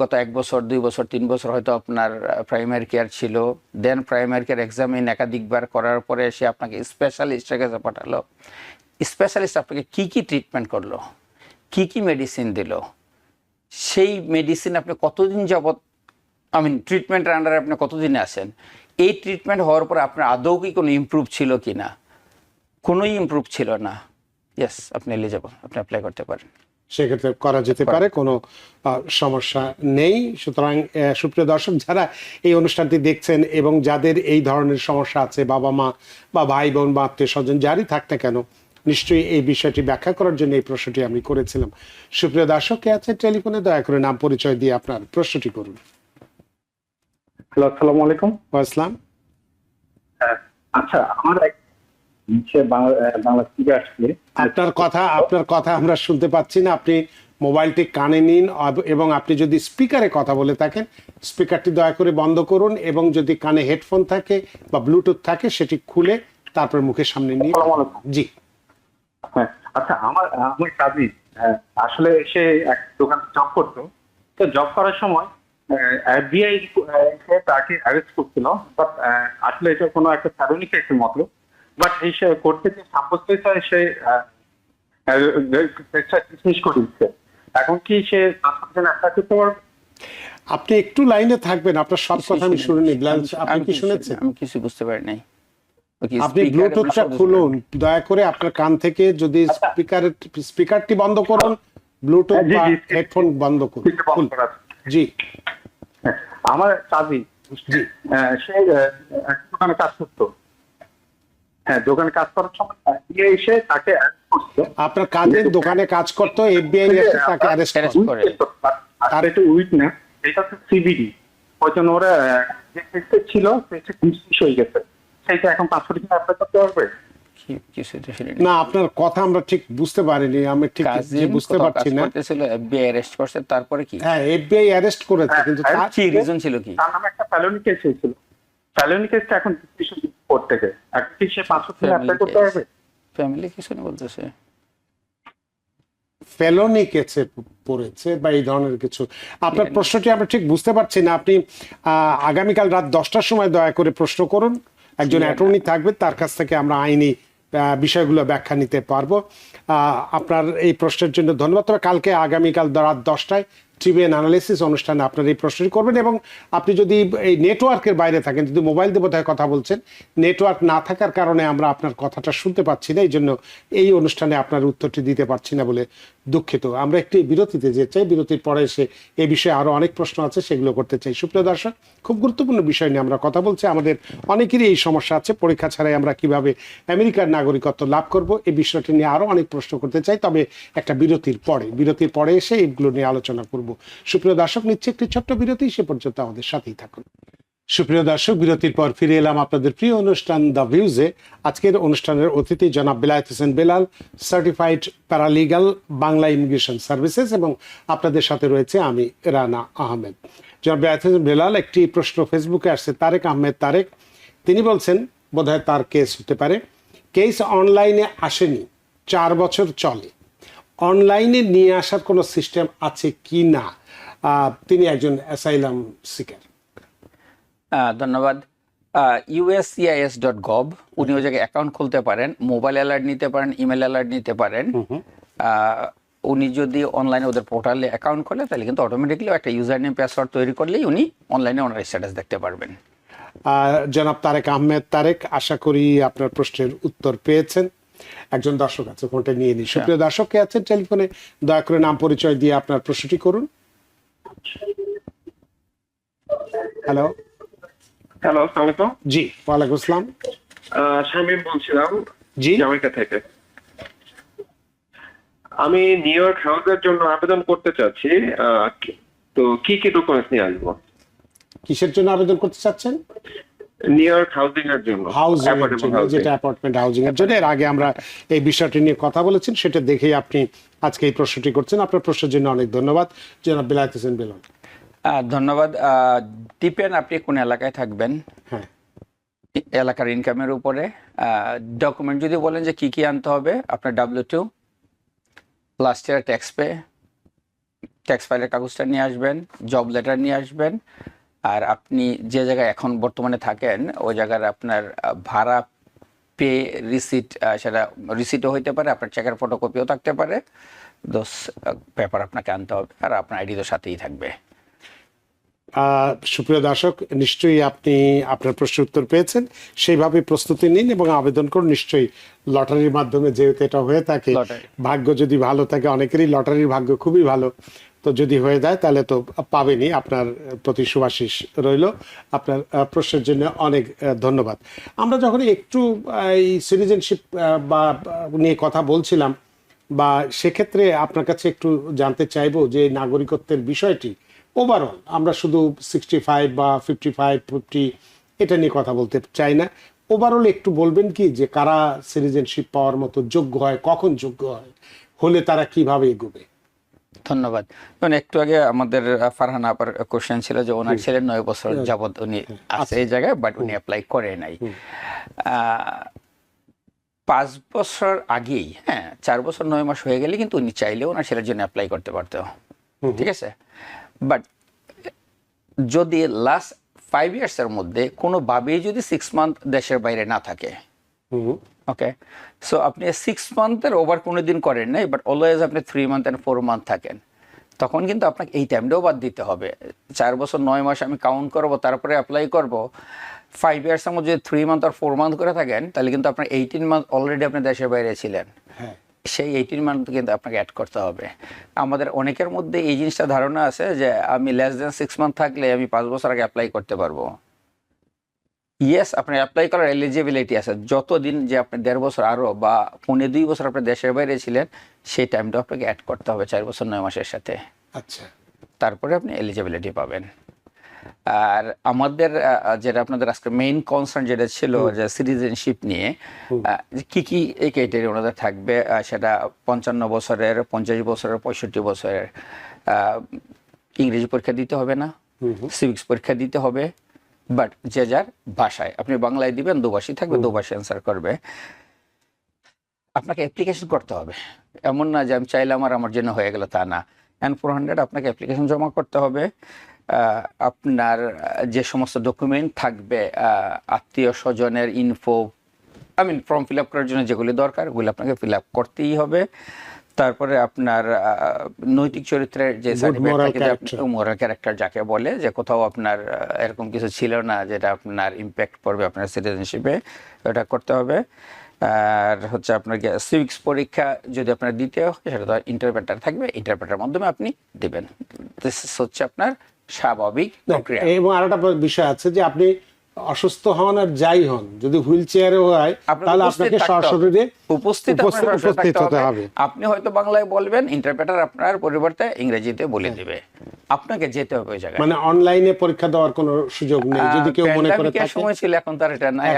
গত 1 বছর 2 বছর 3 বছর হয়তো আপনার প্রাইমারি কেয়ার ছিল, দেন প্রাইমারি কেয়ার এক্সামিন একাধিকবার করার পরে সে আপনাকে স্পেশালিস্টের কাছে পাঠালো। স্পেশালিস্ট আপনাকে কি কি ট্রিটমেন্ট করলো, কি কি মেডিসিন দিল, সেই মেডিসিন আপনি কতদিন যাবত, ট্রিটমেন্টের আন্ডারে আপনি কতদিনে আছেন, এই ট্রিটমেন্ট হওয়ার পরে আপনার আদৌ কি কোনো ইমপ্রুভ ছিল কি না, কোনোই ইমপ্রুভ ছিল না, ইয়েস আপনি এলিজিবল, আপনি অ্যাপ্লাই করতে পারেন। সেক্ষেত্রে করা যেতে পারে, কোনো সমস্যা নেই। সুতরাং সুপ্রিয় দর্শক, যারা এই অনুষ্ঠানটি দেখছেন এবং যাদের এই ধরনের সমস্যা আছে, বাবা মা বা ভাই বোন বা আত্মীয় স্বজন যারই থাক না কেন, নিশ্চয়ই এই বিষয়টি ব্যাখ্যা করার জন্য এই প্রশ্নটি আমি করেছিলাম। সুপ্রিয় দর্শক, কে আছে টেলিফোনে, দয়া করে নাম পরিচয় দিয়ে আপনার প্রশ্নটি করুন। হ্যালো, আসসালামু আলাইকুম। ইসলাম, আচ্ছা, আমার বাংলা থেকে আসছে। আপনার কথা আমরা শুনতে পাচ্ছি না। আপনি মোবাইলটি কানে নিন এবং আপনি যদি স্পিকারে কথা বলে থাকেন, স্পিকারটি দয়া করে বন্ধ করুন, এবং যদি কানে হেডফোন থাকে বা ব্লুটুথ থাকে সেটি খুলে তারপর মুখের সামনে নিয়ে। জি, হ্যাঁ, আচ্ছা, আমার কাজিন আসলে সে এক দোকানে জব করতো। তো জব করার সময় এফবিআই তাকে অ্যারেস্ট করছিল, বাট আসলে এটা কোনো একটা ফেলোনি কেসের মতো। বাট এই সে কোর্ট থেকে সাব্যস্ত হয়েছে, সে ডিসমিস করে দিচ্ছে। এখন কি সে অ্যাপ্লাই করতে পারবে? আপনি একটু লাইনে থাকবেন, আপনার সব কথা আমি শুনিনি। বিলাল, আপনি কি শুনেছেন? আমি কিছু বুঝতে পারি নাই। আপনি ব্লুটুথটা খুলুন দয়া করে, আপনার কান থেকে যদি স্পিকারটি বন্ধ করুন, ব্লুটুথ বা হেডফোন বন্ধ করুন। জি, আমার কাজী, জি, সে দোকানে কাজ করতো। হ্যাঁ, দোকানে কাজ করার সময় এসে তাকে অ্যারেস্ট করছে। আপনার কাজের দোকানে কাজ করতো, এফবিআই এসে তাকে অ্যারেস্ট করে। আর এটা উইটনেস, এটা হচ্ছে সিবিডি। ওই জন্য ওরা যে কেসটা ছিল সেটা ডিসমিস হয়ে গেছে। সেইটা এখন 500 টাকা অ্যাপ্লাই করতে পারবে? না, আপনার কথা আমরা ঠিক বুঝতে পারিনি, আমি ঠিক বুঝতে পারছি না। এফবিআই অ্যারেস্ট করছে, তারপরে কি? হ্যাঁ, এফবিআই অ্যারেস্ট করেছে, কিন্তু তার কি রিজন ছিল কি? তার নামে একটা ফেলোনি কেস হয়েছিল। ফেলোনি কেসটা এখন ডিসমিস কোর্ট থেকে। এখন কি সে 500 টাকা অ্যাপ্লাই করতে পারবে? ফ্যামিলি কিছু না বলতেছে, ফেলোনি কেসে পড়েছে বা এই ধরনের কিছু। আপনার প্রশ্নটি আমরা ঠিক বুঝতে পারছি না। আপনি আগামীকাল রাত 10টার সময় দয়া করে প্রশ্ন করুন, একজন অ্যাটর্নি থাকবে, তার কাছ থেকে আমরা আইনি বিষয়গুলো ব্যাখ্যা নিতে পারবো। আপনার এই প্রশ্নের জন্য ধন্যবাদ। তবে কালকে আগামীকাল রাত 10টায় টিবিএন অ্যানালিসিস অনুষ্ঠানে আপনার এই প্রশ্নটি করবেন, এবং আপনি যদি এই নেটওয়ার্কের বাইরে থাকেন, যদি মোবাইল দিয়ে বোধহয় কথা বলছেন, নেটওয়ার্ক না থাকার কারণে আমরা আপনার কথাটা শুনতে পাচ্ছি না, এই জন্য এই অনুষ্ঠানে আপনার উত্তরটি দিতে পারছি না বলে দুঃখিত। আমরা একটি বিরতিতে যেতে চাই, বিরতির পরে এসে এ বিষয়ে আরো অনেক প্রশ্ন আছে, সেগুলো করতে চাই। সুপ্রিয় দর্শক, খুব গুরুত্বপূর্ণ বিষয় নিয়ে আমরা কথা বলছি। আমাদের অনেকেরই এই সমস্যা আছে, পরীক্ষা ছাড়াই আমরা কিভাবে আমেরিকার নাগরিকত্ব লাভ করব, এই বিষয়টি নিয়ে আরো অনেক প্রশ্ন করতে চাই। তবে একটা বিরতির পরে এসে এগুলো নিয়ে আলোচনা করব। সুপ্রিয় দর্শক, নিচ্ছে একটি ছোট্ট বিরতি, সে পর্যন্ত আমাদের সাথেই থাকুন। সুপ্রিয় দর্শক, বিরতির পর ফিরে এলাম আপনাদের প্রিয় অনুষ্ঠান দ্য ভিউজে। আজকের অনুষ্ঠানের অতিথি জনাব Belayet Hossain Belal, certified paralegal, Bangla immigration services, এবং আপনাদের সাথে রয়েছে আমি রানা আহমেদ। জনাব বেলায়েত হোসেন বেলাল, একটি প্রশ্ন ফেসবুকে আসছে, তারেক আহমেদ তারেক, তিনি বলছেন, বোধহয় তার কেস হতে পারে, কেস অনলাইনে আসেনি, 4 বছর চলে, অনলাইনে নিয়ে আসার কোনো সিস্টেম আছে কি না? তিনি একজন অ্যাসাইলাম সিকার। ধন্যবাদ। uscis.gov, উনি ওই জায়গায় অ্যাকাউন্ট খুলতে পারেন, মোবাইল অ্যালার্ট নিতে পারেন, ইমেল অ্যালার্ট নিতে পারেন। উনি যদি অনলাইনে ওদের পোর্টালে অ্যাকাউন্ট খোলে তাহলে কিন্তু অটোমেটিকলি একটা ইউজার নেম পাসওয়ার্ড তৈরি করলেই উনি অনলাইনে ওনার স্ট্যাটাস দেখতে পারবেন। জনাব তারেক আহমেদ তারেক, আশা করি আপনার প্রশ্নের উত্তর পেয়েছেন। একজন দর্শক আছে, ফোনটা নিয়ে নিই। সুপ্রিয় দর্শক কে আছেন টেলিফোনে, দয়া করে নাম পরিচয় দিয়ে আপনার প্রশ্নটি করুন। হ্যালো। হ্যালো, আসসালামু আলাইকুম। জি, ওয়ালাইকুম আসসালাম। শামীম বলছিলাম জি, জামাইকা থেকে। আমি নিউ ইয়র্ক হাউসের জন্য আবেদন করতে চাচ্ছি, তো কি কি ডকুমেন্টস নিয়ে আসবো? কিসের জন্য আবেদন করতে চাচ্ছেন? নিউ ইয়র্ক হাউজিং এর জন্য, হাউজিং এর Affordable জন্য, housing। যেটা অ্যাপার্টমেন্ট হাউজিং এর জন্য। এর আগে আমরা এই বিষয়টি নিয়ে কথা বলেছেন, সেটা দেখেই আপনি আজকে এই প্রশ্নটি করছেন। আপনার প্রশ্নের জন্য অনেক ধন্যবাদ জনাব বিলায়েত হোসেন বেলন। ধন্যবাদ। ডিপেন্ড আপনি কোন এলাকায় থাকবেন, হ্যাঁ, এলাকার ইনকামের উপরে। ডকুমেন্ট যদি বলেন যে কি কি আনতে হবে, আপনার W2, last year tax pay, tax ফাইলের কাগজটা নিয়ে আসবেন, জব লেটার নিয়ে আসবেন, আর আপনি যে জায়গায় এখন বর্তমানে থাকেন ওই জায়গার আপনার ভাড়া পে রিসিট, সেটা রিসিটও হইতে পারে, আপনার চেকের ফটোকপিও থাকতে পারে। দোস পেপার আপনাকে আনতে হবে, আর আপনার আইডি তো সাথেই থাকবে। সুপ্রিয় দর্শক, নিশ্চয়ই আপনি আপনার প্রশ্নের উত্তর পেয়েছেন। সেইভাবে প্রস্তুতি নিন এবং আবেদন করুন। নিশ্চয়ই লটারির মাধ্যমে যেহেতু এটা হয়ে থাকে, লটারি। ভাগ্য যদি ভালো থাকে, অনেকেরই লটারির ভাগ্য খুবই ভালো, তো যদি হয়ে যায় তাহলে তো পাবেনই। আপনার প্রতি শুভাশিস রইল। আপনার প্রশ্নের জন্য অনেক ধন্যবাদ। আমরা যখন একটু এই সিটিজেনশিপ নিয়ে কথা বলছিলাম, বা সেক্ষেত্রে আপনার কাছে একটু জানতে চাইবো যে নাগরিকত্বের বিষয়টি ওভারঅল, আমরা শুধু 65 বা 55, 50 এটা নিয়ে কথা বলতে চাই না। ওভারঅল একটু বলবেন কি যে কারা সিটিজেনশিপ পাওয়ার মতো যোগ্য হয়, কখন যোগ্য হয়, হলে তারা কিভাবে এগোবে? ধন্যবাদ। মানে একটু আগে আমাদের ফারহান আপার কোশ্চেন ছিল যে ওনার ছেলে 9 বছর যাবত উনি আছে এই জায়গায়, বাট উনি অ্যাপ্লাই করে নাই। 5 বছর আগেই, 4 বছর 9 মাস হয়ে গেলে কিন্তু উনি চাইলেও ওনার ছেলের জন্য অ্যাপ্লাই করতে পারতো, ঠিক আছে। বাট যদি লাস্ট 5 ইয়ার্সের মধ্যে কোনোভাবেই যদি 6 মান্থ দেশের বাইরে না থাকে, ওকে, সো আপনি 6 মান্থের ওভার কোনোদিন করেন নাই, বাট অলওয়েজ আপনি 3 মান্থ অ্যান্ড 4 মান্থ থাকেন, তখন কিন্তু আপনাকে এই টাইমটাও বাদ দিতে হবে। 4 বছর 9 মাস আমি কাউন্ট করবো, তারপরে অ্যাপ্লাই করব। 5 ইয়ার্সের মধ্যে যদি 3 মান্থ আর 4 মান্থ করে থাকেন, তাহলে কিন্তু আপনার 18 মান্থ অলরেডি আপনি দেশের বাইরে ছিলেন। সেই 18 মান্থ কিন্তু আপনাকে অ্যাড করতে হবে। আমাদের অনেকের মধ্যে এই জিনিসটা ধারণা আছে যে আমি লেস দেন 6 মান্থ থাকলে আমি 5 বছর আগে অ্যাপ্লাই করতে পারবো। ইয়েস, আপনার অ্যাপ্লাই করার এলিজিবিলিটি আছে যতদিন যে আপনি 1.5 বছর আরও বা 2.5 বছর আপনি দেশের বাইরে ছিলেন, সেই টাইমটা আপনাকে অ্যাড করতে হবে 4 বছর 9 মাসের সাথে। আচ্ছা, তারপরে আপনি এলিজিবিলিটি পাবেন। আর আমাদের যেটা আপনাদের আজকে মেইন কনসার্ন যেটা ছিল যে সিটিজেনশিপ নিয়ে, কি কি এই ক্রাইটেরিয়া ওনাদের থাকবে, সেটা 55 বছরের, 50 বছরের, 65 বছরের। ইংরেজি পরীক্ষা দিতে হবে না, সিভিক্স পরীক্ষা দিতে হবে, বাট যে যার ভাষায়, আপনি বাংলায় দিবেন, দুভাষী থাকবে, দুভাষী অ্যান্সার করবে। আপনাকে অ্যাপ্লিকেশন করতে হবে, এমন না যে আমি চাইলাম আর আমার জন্য হয়ে গেল, তা না। N400 আপনাকে অ্যাপ্লিকেশন জমা করতে হবে। আপনার যে সমস্ত ডকুমেন্ট থাকবে, আত্মীয় স্বজনের ইনফো, ফর্ম ফিল আপ করার জন্য যেগুলি দরকার ওগুলো আপনাকে ফিল আপ করতেই হবে। তারপরে আপনার নৈতিক চরিত্রের যে মোরাল ক্যারেক্টার যাকে বলে, যে কোথাও আপনার এরকম কিছু ছিল না যেটা আপনার ইম্প্যাক্ট পড়বে আপনার সিটিজেনশিপে, এটা করতে হবে। আর হচ্ছে আপনার সিভিক্স পরীক্ষা যদি আপনার দিতে হয়, সেটা তো ইন্টারপ্রেটার থাকবে, ইন্টারপ্রেটার মাধ্যমে আপনি দিবেন। দিস হচ্ছে আপনার স্বাভাবিক প্রক্রিয়া। এবং আরেকটা বিষয় আছে যে আপনি অসুস্থ হন আর যাই হন, যদি হুইল চেয়ারে হয় তাহলে আপনাকে সশরীরে উপস্থিত হতে হবে। আপনি হয়তো বাংলায় বলবেন, ইন্টারপ্রেটার আপনার পরিবর্তে ইংরেজিতে বলে দিবে, আপনাকে যেতে হবে ওই জায়গায়। মানে অনলাইনে পরীক্ষা দেওয়ার কোনো সুযোগ নেই যদি কেউ মনে করে থাকে। সময় ছিল, এখন তার এটা নাই,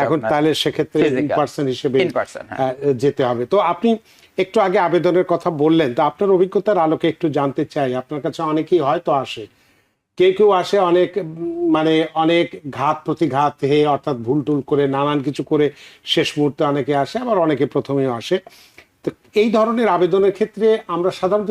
এখন তাহলে সেক্ষেত্রে ইন পারসন হিসেবে যেতে হবে। তো আপনি একটু আগে আবেদনের কথা বললেন, তো আপনার অভিজ্ঞতার আলোকে একটু জানতে চাই। আপনার কাছে অনেকেই হয়তো আসে, কেউ আসে অনেক ঘাত প্রতিঘাত হয়ে, অর্থাৎ ভুল টুল করে, নানান কিছু করে শেষ মুহূর্তে অনেকে আসে, আবার অনেকে প্রথমেও আসে। তো এই ধরনের আবেদনের ক্ষেত্রে আমরা সাধারণত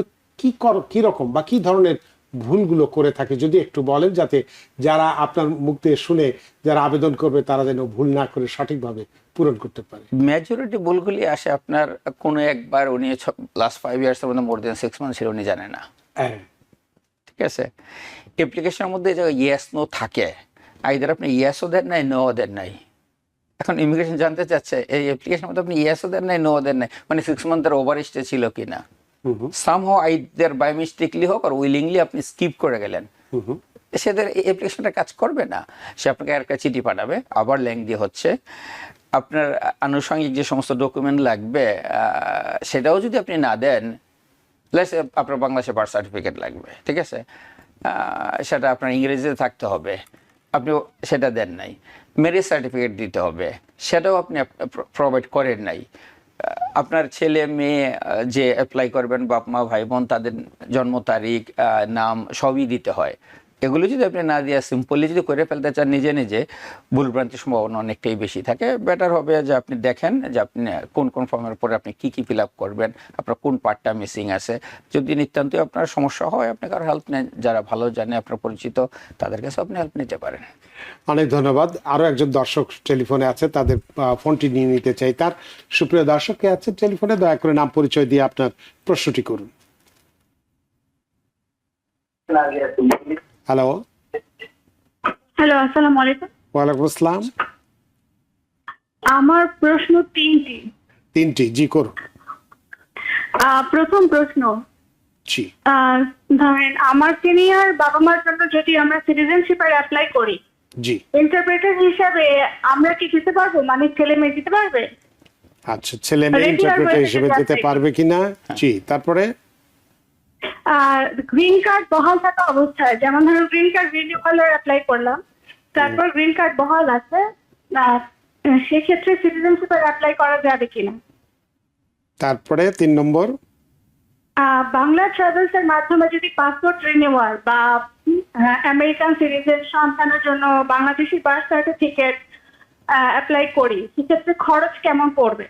কি রকম বা কি ধরনের ভুলগুলো করে থাকে যদি একটু বলেন, যাতে যারা আপনার মুখ দিয়ে শুনে যারা আবেদন করবে তারা যেন ভুল না করে সঠিকভাবে পূরণ করতে পারে। মেজরিটি ভুলগুলি আসে আপনার কোনো একবার উনি লাস্ট 5 ইয়ার্স এর মধ্যে মোর দেন 6 মান্থস উনি জানে না, হ্যাঁ, ঠিক আছে। অ্যাপ্লিকেশনের মধ্যে যে ইয়েস নো থাকে, আইদার আপনি ইয়েসও দেন নাই, নো দেন নাই। এখন ইমিগ্রেশন জানতে চাচ্ছে এই অ্যাপ্লিকেশনের মধ্যে আপনি ইয়েসও দেন নাই, নো দেন নাই, মানে 6 মান্থের ওভার স্টে ছিল কিনা। সামহাউ আইদার বাই মিস্টেকলি হোক আর উইলিংলি আপনি স্কিপ করে গেলেন, সেদের এই অ্যাপ্লিকেশনটা কাজ করবে না। সে আপনাকে একটা চিঠি পাঠাবে, আবার লেংদি হচ্ছে। আপনার আনুষঙ্গিক যে সমস্ত ডকুমেন্ট লাগবে সেটাও যদি আপনি না দেন, আপনার বাংলাদেশে বার্থ সার্টিফিকেট লাগবে, ঠিক আছে, সেটা আপনার ইংরেজিতে থাকতে হবে, আপনি সেটা দেন নাই। ম্যারেজ সার্টিফিকেট দিতে হবে, সেটাও আপনি প্রোভাইড করেন নাই। আপনার ছেলে মেয়ে যে অ্যাপ্লাই করবেন, বাপ মা ভাই বোন, তাদের জন্ম তারিখ, নাম সবই দিতে হয়। এগুলো যদি আপনি না দিয়ে সিম্পলি যদি করে ফেলতে চান নিজে নিজে, ভুলভ্রান্তির সম্ভাবনা অনেকটাই বেশি থাকে। বেটার হবে যে আপনি দেখেন যে আপনি কোন কোন ফর্মের পরে আপনি কি কি ফিল আপ করবেন, আপনার কোন পার্টটা মিসিং আছে। যদি নিতান্তই আপনার সমস্যা হয়, আপনি কারো হেল্প নেন, যারা ভালো জানে আপনার পরিচিত, তাদের কাছে আপনি হেল্প নিতে পারেন। অনেক ধন্যবাদ। আরো একজন দর্শক টেলিফোনে আছে, তাদের ফোনটি নিয়ে নিতে চাই। তার সুপ্রিয় দর্শক কে আছে টেলিফোনে, দয়া করে নাম পরিচয় দিয়ে আপনার প্রশ্নটি করুন। হ্যালো। হ্যালো, আসসালামু আলাইকুম। ওয়ালাইকুম আসসালাম। আমার প্রশ্ন তিনটি। জি করুন। প্রথম প্রশ্ন, জি। ধরেন আমার সিনিয়র বাবা মার জন্য যদি আমরা সিটিজেনশিপের অ্যাপ্লাই করি, জি, ইন্টারপ্রেটার হিসাবে আমরা কি দিতে পারবো, মানে ছেলে মেয়ে দিতে পারবে? আচ্ছা, ছেলে মেয়ে ইন্টারপ্রেটার হিসেবে যেতে পারবে কিনা? জি, তারপরে আর গ্রিন কার্ড বহাল থাকা অবস্থায়, যেমন ধরুন গ্রিন কার্ড রিনিউয়ালের অ্যাপ্লাই করলাম, তারপর গ্রিন কার্ড বহাল আছে, সেক্ষেত্রে সিটিজেনশিপের অ্যাপ্লাই করা যাবে কিনা? তারপরে 3 নম্বর, বাংলা ট্রাভেলস এর মাধ্যমে যদি পাসপোর্ট রিনিউয়াল বা আমেরিকান সিটিজেন সন্তানের জন্য বাংলাদেশি বার্থ সার্টিফিকেট অ্যাপ্লাই করি, সেক্ষেত্রে খরচ কেমন পড়বে?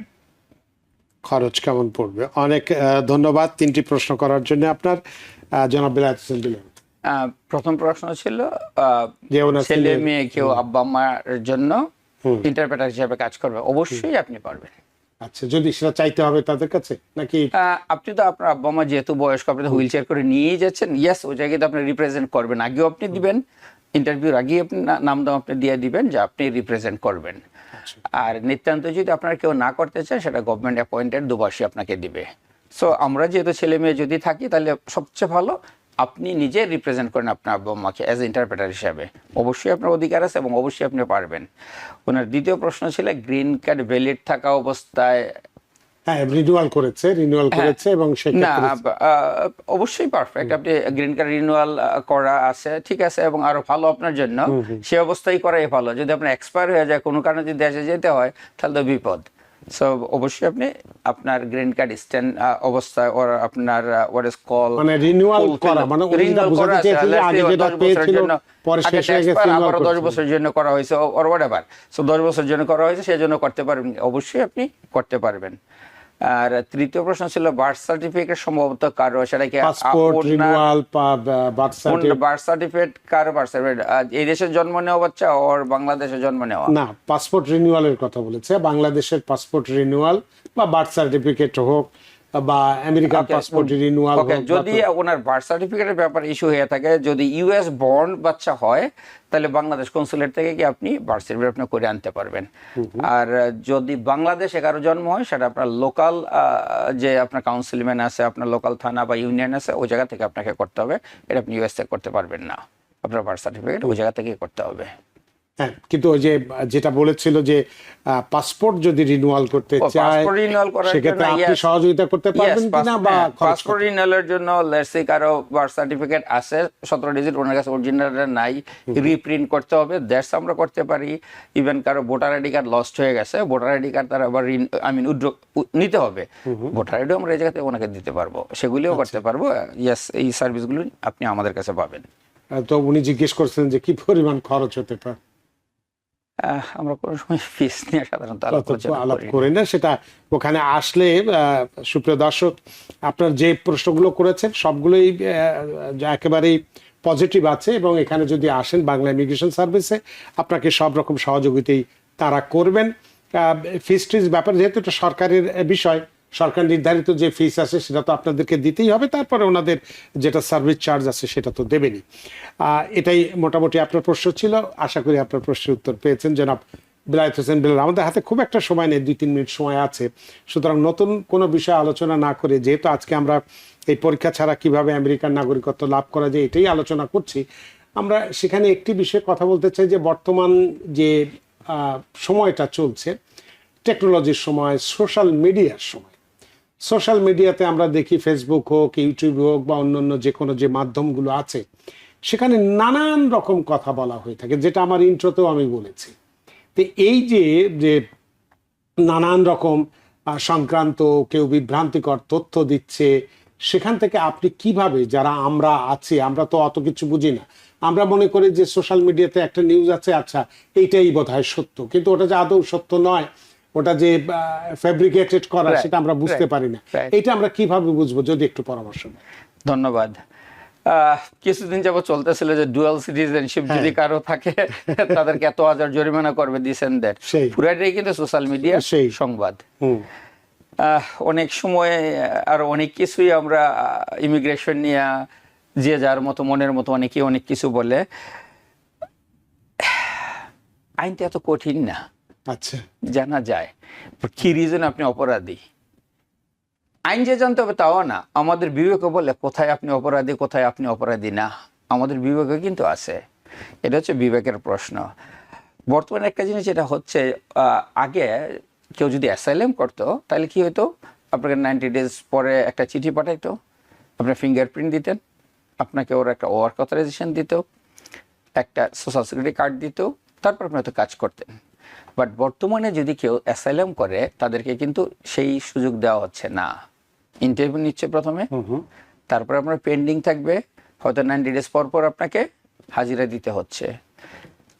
অনেক ধন্যবাদ 3টি প্রশ্ন করার জন্য আপনার। জনাব বিলাত হোসেন বিলন। প্রথম প্রশ্ন ছিল যে ওনার ছেলে মেয়ে কেউ আব্বা মার জন্য ইন্টারপ্রেটার হিসেবে কাজ করবে, অবশ্যই আপনি পারবেন। আচ্ছা, যদি সেটা চাইতে হবে তাদের কাছে নাকি? আপনি তো আপনার আব্বা মা যেহেতু বয়স্ক, আপনি তো হুইল চেয়ার করে নিয়েই যাচ্ছেন, ইয়েস, ওই জায়গায় তো আপনি রিপ্রেজেন্ট করবেন। আগেও আপনি দিবেন, ইন্টারভিউর আগে আপনি নাম দাম আপনি দিয়ে দিবেন যে আপনি রিপ্রেজেন্ট করবেন। আর নিতান্ত যদি আপনার কেউ না করতে চায়, সেটা গভর্নমেন্ট অ্যাপয়েন্টেড দুবাসী আপনাকে দিবে। সো আমরা যেহেতু ছেলে মেয়ে যদি থাকি, তাহলে সবচেয়ে ভালো আপনি নিজে রিপ্রেজেন্ট করেন আপনার আব্বা মাকে অ্যাজ ইন্টারপ্রেটার হিসাবে। অবশ্যই আপনার অধিকার আছে এবং অবশ্যই আপনি পারবেন। ওনার দ্বিতীয় প্রশ্ন ছিল গ্রিন কার্ড ভ্যালিড থাকা অবস্থায়, হ্যাঁ, রিনিউয়াল করেছে এবং না, অবশ্যই পারফেক্ট। আপনি গ্রিন কার্ড রিনিউয়াল করা আছে, ঠিক আছে, এবং আরো ভালো আপনার জন্য সে অবস্থায় করাই ভালো। যদি আপনার এক্সপায়ার হয়ে যায়, কোনো কারণে যদি দেশে যেতে হয়, তাহলে তো বিপদ। সো অবশ্যই আপনি আপনার গ্রিন কার্ড স্ট্যান্ড অবস্থায় ওর আপনার what is called মানে রিনিউয়াল করা, মানে রিনিউয়াল করা আছে, আগে যেটা পেয়েছিল পরে শেষ হয়ে গেছে, আবার 10 বছরের জন্য করা হয়েছে অর হোয়াটএভার। সো 10 বছরের জন্য করা হয়েছে, সেজন্য করতে পারবেন, অবশ্যই আপনি করতে পারবেন। আর তৃতীয় প্রশ্ন ছিল বার্থ সার্টিফিকেট সম্ভবত কারো, সেটা কি পাসপোর্ট রিনিউয়াল বা বার্থ সার্টিফিকেট কারো, বার্থ সার্টিফিকেট এই দেশে জন্ম নেওয়া বাচ্চা ওর বাংলাদেশে জন্ম নেওয়া? না, পাসপোর্ট রিনিউয়ালের কথা বলেছে। বাংলাদেশের পাসপোর্ট রিনিউয়াল বা বার্থ সার্টিফিকেট হোক বা আমেরিকান পাসপোর্ট রিনিউয়াল হোক। যদি ওনার বার্থ সার্টিফিকেটের ব্যাপারে ইস্যু হয়ে থাকে, যদি ইউএস বর্ন বাচ্চা হয়, তাহলে বাংলাদেশ কনসুলেট থেকে কি আপনি বার্থ সার্টিফিকেট আপনি করে আনতে পারবেন। আর যদি বাংলাদেশে কারো জন্ম হয়, সেটা আপনার লোকাল যে আপনার কাউন্সিলম্যান আছে, আপনার লোকাল থানা বা ইউনিয়ন আছে, ওই জায়গা থেকে আপনাকে করতে হবে। এটা আপনি ইউএস থেকে করতে পারবেন না, আপনার বার্থ সার্টিফিকেট ওই জায়গা থেকে করতে হবে। হ্যাঁ, কিন্তু ওই যে যেটা বলেছিল যে পাসপোর্ট যদি রিনিউয়াল করতে চায়, সেক্ষেত্রে আপনি সহযোগিতা করতে পারবেন কিনা, বা পাসপোর্ট রিনিউয়ালের জন্য লেটস সে কারো বার্থ সার্টিফিকেট আছে 17 ডিজিট, ওনার কাছে অরিজিনালটা নাই, রিপ্রিন্ট করতে হবে, দ্যাটস আমরা করতে পারি। ইভেন কারো ভোটার আইডি কার্ড লস্ট হয়ে গেছে, ভোটার আইডি কার্ড তার আবার নিতে হবে, ভোটার আইডিও আমরা এই জায়গাতে ওনাকে দিতে পারবো, সেগুলিও করতে পারবো। ইয়েস, এই সার্ভিসগুলো আপনি আমাদের কাছে পাবেন। তো উনি জিজ্ঞেস করছেন যে কি পরিমাণ খরচ হতে পারে। আমরা কোনো সময় ফিস নিয়ে সাধারণত আলাপ আলাপ করি না, সেটা ওখানে আসলে সুপ্রিয় দর্শক আপনার যে প্রশ্নগুলো করেছেন সবগুলোই একেবারেই পজিটিভ আছে, এবং এখানে যদি আসেন বাংলা ইমিগ্রেশন সার্ভিসে আপনাকে সব রকম সহযোগিতাই তারা করবেন। ফিস টিস ব্যাপার যেহেতু এটা সরকারের বিষয়, সরকার নির্ধারিত যে ফিস আছে সেটা তো আপনাদেরকে দিতেই হবে, তারপরে ওনাদের যেটা সার্ভিস চার্জ আছে সেটা তো দেবেনই। এটাই মোটামুটি আপনার প্রশ্ন ছিল, আশা করি আপনার প্রশ্নের উত্তর পেয়েছেন জনাব বিলায়েত হোসেন বিলাল। আমাদের হাতে খুব একটা সময় নেই, 2-3 মিনিট সময় আছে, সুতরাং নতুন কোনো বিষয় আলোচনা না করে, যেহেতু আজকে আমরা এই পরীক্ষা ছাড়া কিভাবে আমেরিকার নাগরিকত্ব লাভ করা যায় এটাই আলোচনা করছি, আমরা সেখানে একটি বিষয়ে কথা বলতে চাই যে বর্তমান যে সময়টা চলছে, টেকনোলজির সময়, সোশ্যাল মিডিয়ার সময়। সোশ্যাল মিডিয়াতে আমরা দেখি ফেসবুক হোক, ইউটিউব হোক বা অন্যান্য যে কোনো যে মাধ্যমগুলো আছে সেখানে নানান রকম কথা বলা হয়ে থাকে, যেটা আমার ইন্ট্রোতেও আমি বলেছি। তো এই যে নানান রকম সংক্রান্ত কেউ বিভ্রান্তিকর তথ্য দিচ্ছে, সেখান থেকে আপনি কিভাবে, যারা আমরা আছি আমরা তো অত কিছু বুঝি না, আমরা মনে করি যে সোশ্যাল মিডিয়াতে একটা নিউজ আছে, আচ্ছা এইটাই বোধহয় সত্য, কিন্তু ওটা যে আদৌ সত্য নয়, ওটা যে ফ্যাব্রিকেটেড করা সেটা আমরা বুঝতে পারি না। এটা আমরা কিভাবে বুঝবো, যদি একটু পরামর্শ দেন। ধন্যবাদ। কিছুদিন যাবত চলতেছিল যে ডুয়াল সিটিজেনশিপ যদি কারো থাকে তাদেরকে এত হাজার জরিমানা করবে, দিস এন্ড দ্যাট, পুরাটাই কিন্তু সোশ্যাল মিডিয়া সংবাদ। অনেক সময় আর অনেক কিছুই আমরা ইমিগ্রেশন নিয়ে যে যার মতো মনের মতো অনেকে অনেক কিছু বলে। আইনটা এত কঠিন না, আচ্ছা জানা যায় কি রিজন আপনি অপরাধী। আইন যে জানতে হবে তাও না, আমাদের বিবেকে বলে কোথায় আপনি অপরাধী কোথায় আপনি অপরাধী না, আমাদের বিবেকে কিন্তু আছে। এটা হচ্ছে বিবেকের প্রশ্ন। বর্তমানে একটা জিনিস যেটা হচ্ছে, আগে কেউ যদি অ্যাসাইলাম করতো তাহলে কি হতো, আপনাকে 90 ডেজ পরে একটা চিঠি পাঠাইতো, আপনার ফিঙ্গারপ্রিন্ট দিতেন, আপনাকে ওরা একটা ওয়ার্ক অথরাইজেশন দিত, একটা সোশ্যাল সিকিউরিটি কার্ড দিত, তারপর আপনি হয়তো কাজ করতেন। বাট বর্তমানে যদি কেউ অ্যাসাইলাম করে তাদেরকে কিন্তু সেই সুযোগ দেওয়া হচ্ছে না। ইন্টারভিউ নিচ্ছে প্রথমে, তারপর আপনার পেন্ডিং থাকবে, হয়তো 90 ডেজ পর পর আপনাকে হাজিরা দিতে হচ্ছে।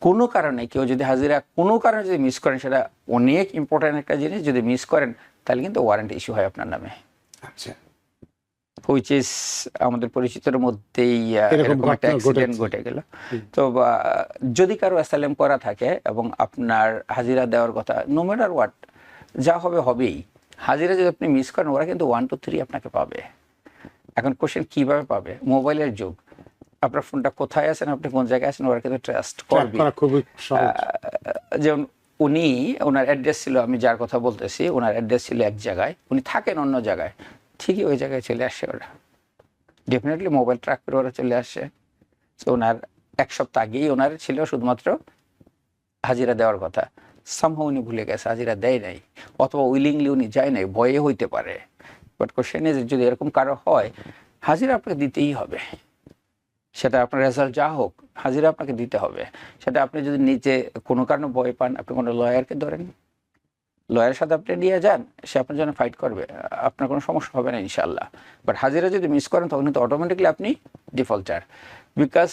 কোনো কারণে কেউ যদি হাজিরা কোনো কারণে যদি মিস করেন, সেটা অনেক ইম্পর্টেন্ট একটা জিনিস, যদি মিস করেন তাহলে কিন্তু ওয়ারেন্ট ইস্যু হয় আপনার নামে। আচ্ছা, হুইচ ইজ আমাদের পরিচিতের মধ্যেই এরকম একটা অ্যাক্সিডেন্ট ঘটে গেল। তো যদি কারো অ্যাসাইলাম করা থাকে এবং আপনার হাজিরা দেওয়ার কথা, নো ম্যাটার হোয়াট, যা হবে হবেই, হাজিরা যদি আপনি মিস করেন ওরা কিন্তু 1 to 3 আপনাকে পাবে। এখন কোশ্চেন কিভাবে পাবে, মোবাইলের যুগ, আপনার ফোনটা কোথায় আছেন, আপনি কোন জায়গায় আছেন, ওরা কিন্তু ট্রাস্ট করবে। যেমন উনি, ওনার অ্যাড্রেস ছিল, আমি যার কথা বলতেছি, ওনার অ্যাড্রেস ছিল এক জায়গায়, উনি থাকেন অন্য জায়গায়, ঠিকই ওই জায়গায় চলে আসে ওরা, ডেফিনেটলি মোবাইল ট্র্যাক করে ওরা চলে আসে। তো ওনার 1 সপ্তাহ আগেই ওনার ছিল শুধুমাত্র হাজিরা দেওয়ার কথা, সামহাও উনি ভুলে গেছে, হাজিরা দেয় নাই, অথবা উইলিংলি উনি যায় নাই, ভয়ে হইতে পারে। বাট কোশ্চেন ইজ, যদি এরকম কারো হয়, হাজিরা আপনাকে দিতেই হবে, সেটা আপনার রেজাল্ট যা হোক, হাজিরা আপনাকে দিতে হবে। সেটা আপনি যদি নিজে কোনো কারণে ভয় পান, আপনি কোনো লয়ারকে ধরেন, লয়ারের সাথে আপনি নিয়ে যান, সে আপনার জন্য ফাইট করবে, আপনার কোনো সমস্যা হবে না ইনশাল্লাহ। বাট হাজিরা যদি মিস করেন তখন কিন্তু অটোমেটিকলি আপনি ডিফল্টার, বিকজ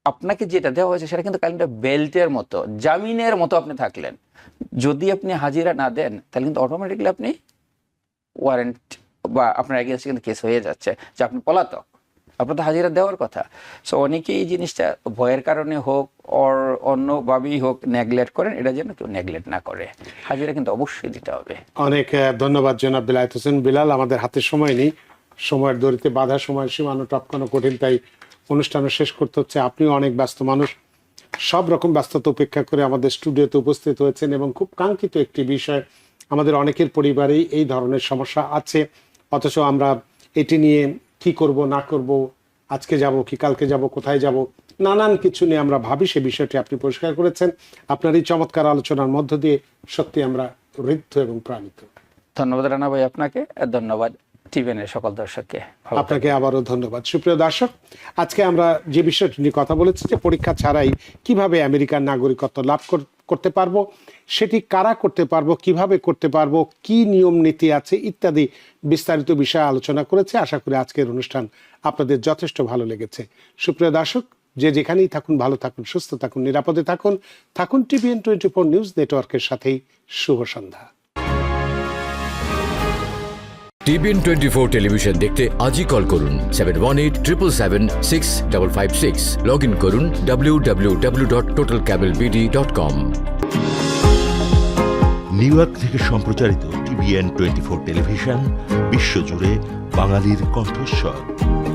আপনাকে যেটা দেওয়া হয়েছে সেটা কিন্তু কালিটা বেল্টের মতো, জামিনের মতো আপনি থাকলেন। যদি আপনি হাজিরা না দেন তাহলে কিন্তু অটোমেটিকলি আপনি ওয়ারেন্ট বা আপনার এগেইনস্টে কিন্তু কেস হয়ে যাচ্ছে যে আপনি পলাতক, আপনার তো হাজিরা দেওয়ার কথা। সো অনেকেই এই জিনিসটা ভয়ের কারণে হোক ওর অন্যভাবেই হোক নেগলেক্ট করেন, এটা যেন কেউ নেগলেক্ট না করে, হাজিরা কিন্তু অবশ্যই দিতে হবে। অনেক ধন্যবাদ জনাব বিলায়েত হোসেন বিলাল। আমাদের হাতে সময় নেই, সময়ের দড়িতে বাধা, সময় সীমানো টপকানো কঠিন, তাই অনুষ্ঠানও শেষ করতে হচ্ছে। আপনিও অনেক ব্যস্ত মানুষ, সব রকম ব্যস্ততা উপেক্ষা করে আমাদের স্টুডিওতে উপস্থিত হয়েছেন, এবং খুব কাঙ্ক্ষিত একটি বিষয়, আমাদের অনেকের পরিবারেই এই ধরনের সমস্যা আছে, অথচ আমরা এটি নিয়ে কি করব না করব, আজকে যাব কি কালকে যাব, কোথায় যাব, নানান কিছু নিয়ে আমরা ভাবি। সে বিষয়টি আপনি পরিষ্কার করেছেন আপনার এই চমৎকার আলোচনার মধ্য দিয়ে, সত্যি আমরা ঋদ্ধ এবং প্রাণিত। ধন্যবাদ রানা ভাই আপনাকে, ধন্যবাদ টিভিএনের সকল দর্শককে, আপনাকে আবারও ধন্যবাদ। সুপ্রিয় দর্শক, আজকে আমরা যে বিষয়টি নিয়ে কথা বলেছি, যে পরীক্ষা ছাড়াই কিভাবে আমেরিকার নাগরিকত্ব লাভ করতে পারবো, সেটি কারা করতে পারবো, কিভাবে করতে পারবো, কি নিয়ম নীতি আছে ইত্যাদি বিস্তারিত বিষয়ে আলোচনা করেছে। আশা করি আজকের অনুষ্ঠান আপনাদের যথেষ্ট ভালো লেগেছে। সুপ্রিয় দর্শক, যে যেখানেই থাকুন ভালো থাকুন, সুস্থ থাকুন, নিরাপদে থাকুন। থাকুন TVN 24 নিউজ নেটওয়ার্কের সাথেই। শুভ সন্ধ্যা। TVN 24 টেলিভিশন দেখতে আজই কল করুন 7187776556। লগ ইন করুন www.totalcablebd.com। নিউ ইয়র্ক থেকে সম্প্রচারিত TVN 24 টেলিভিশন বিশ্বজুড়ে বাঙালির কণ্ঠস্বর।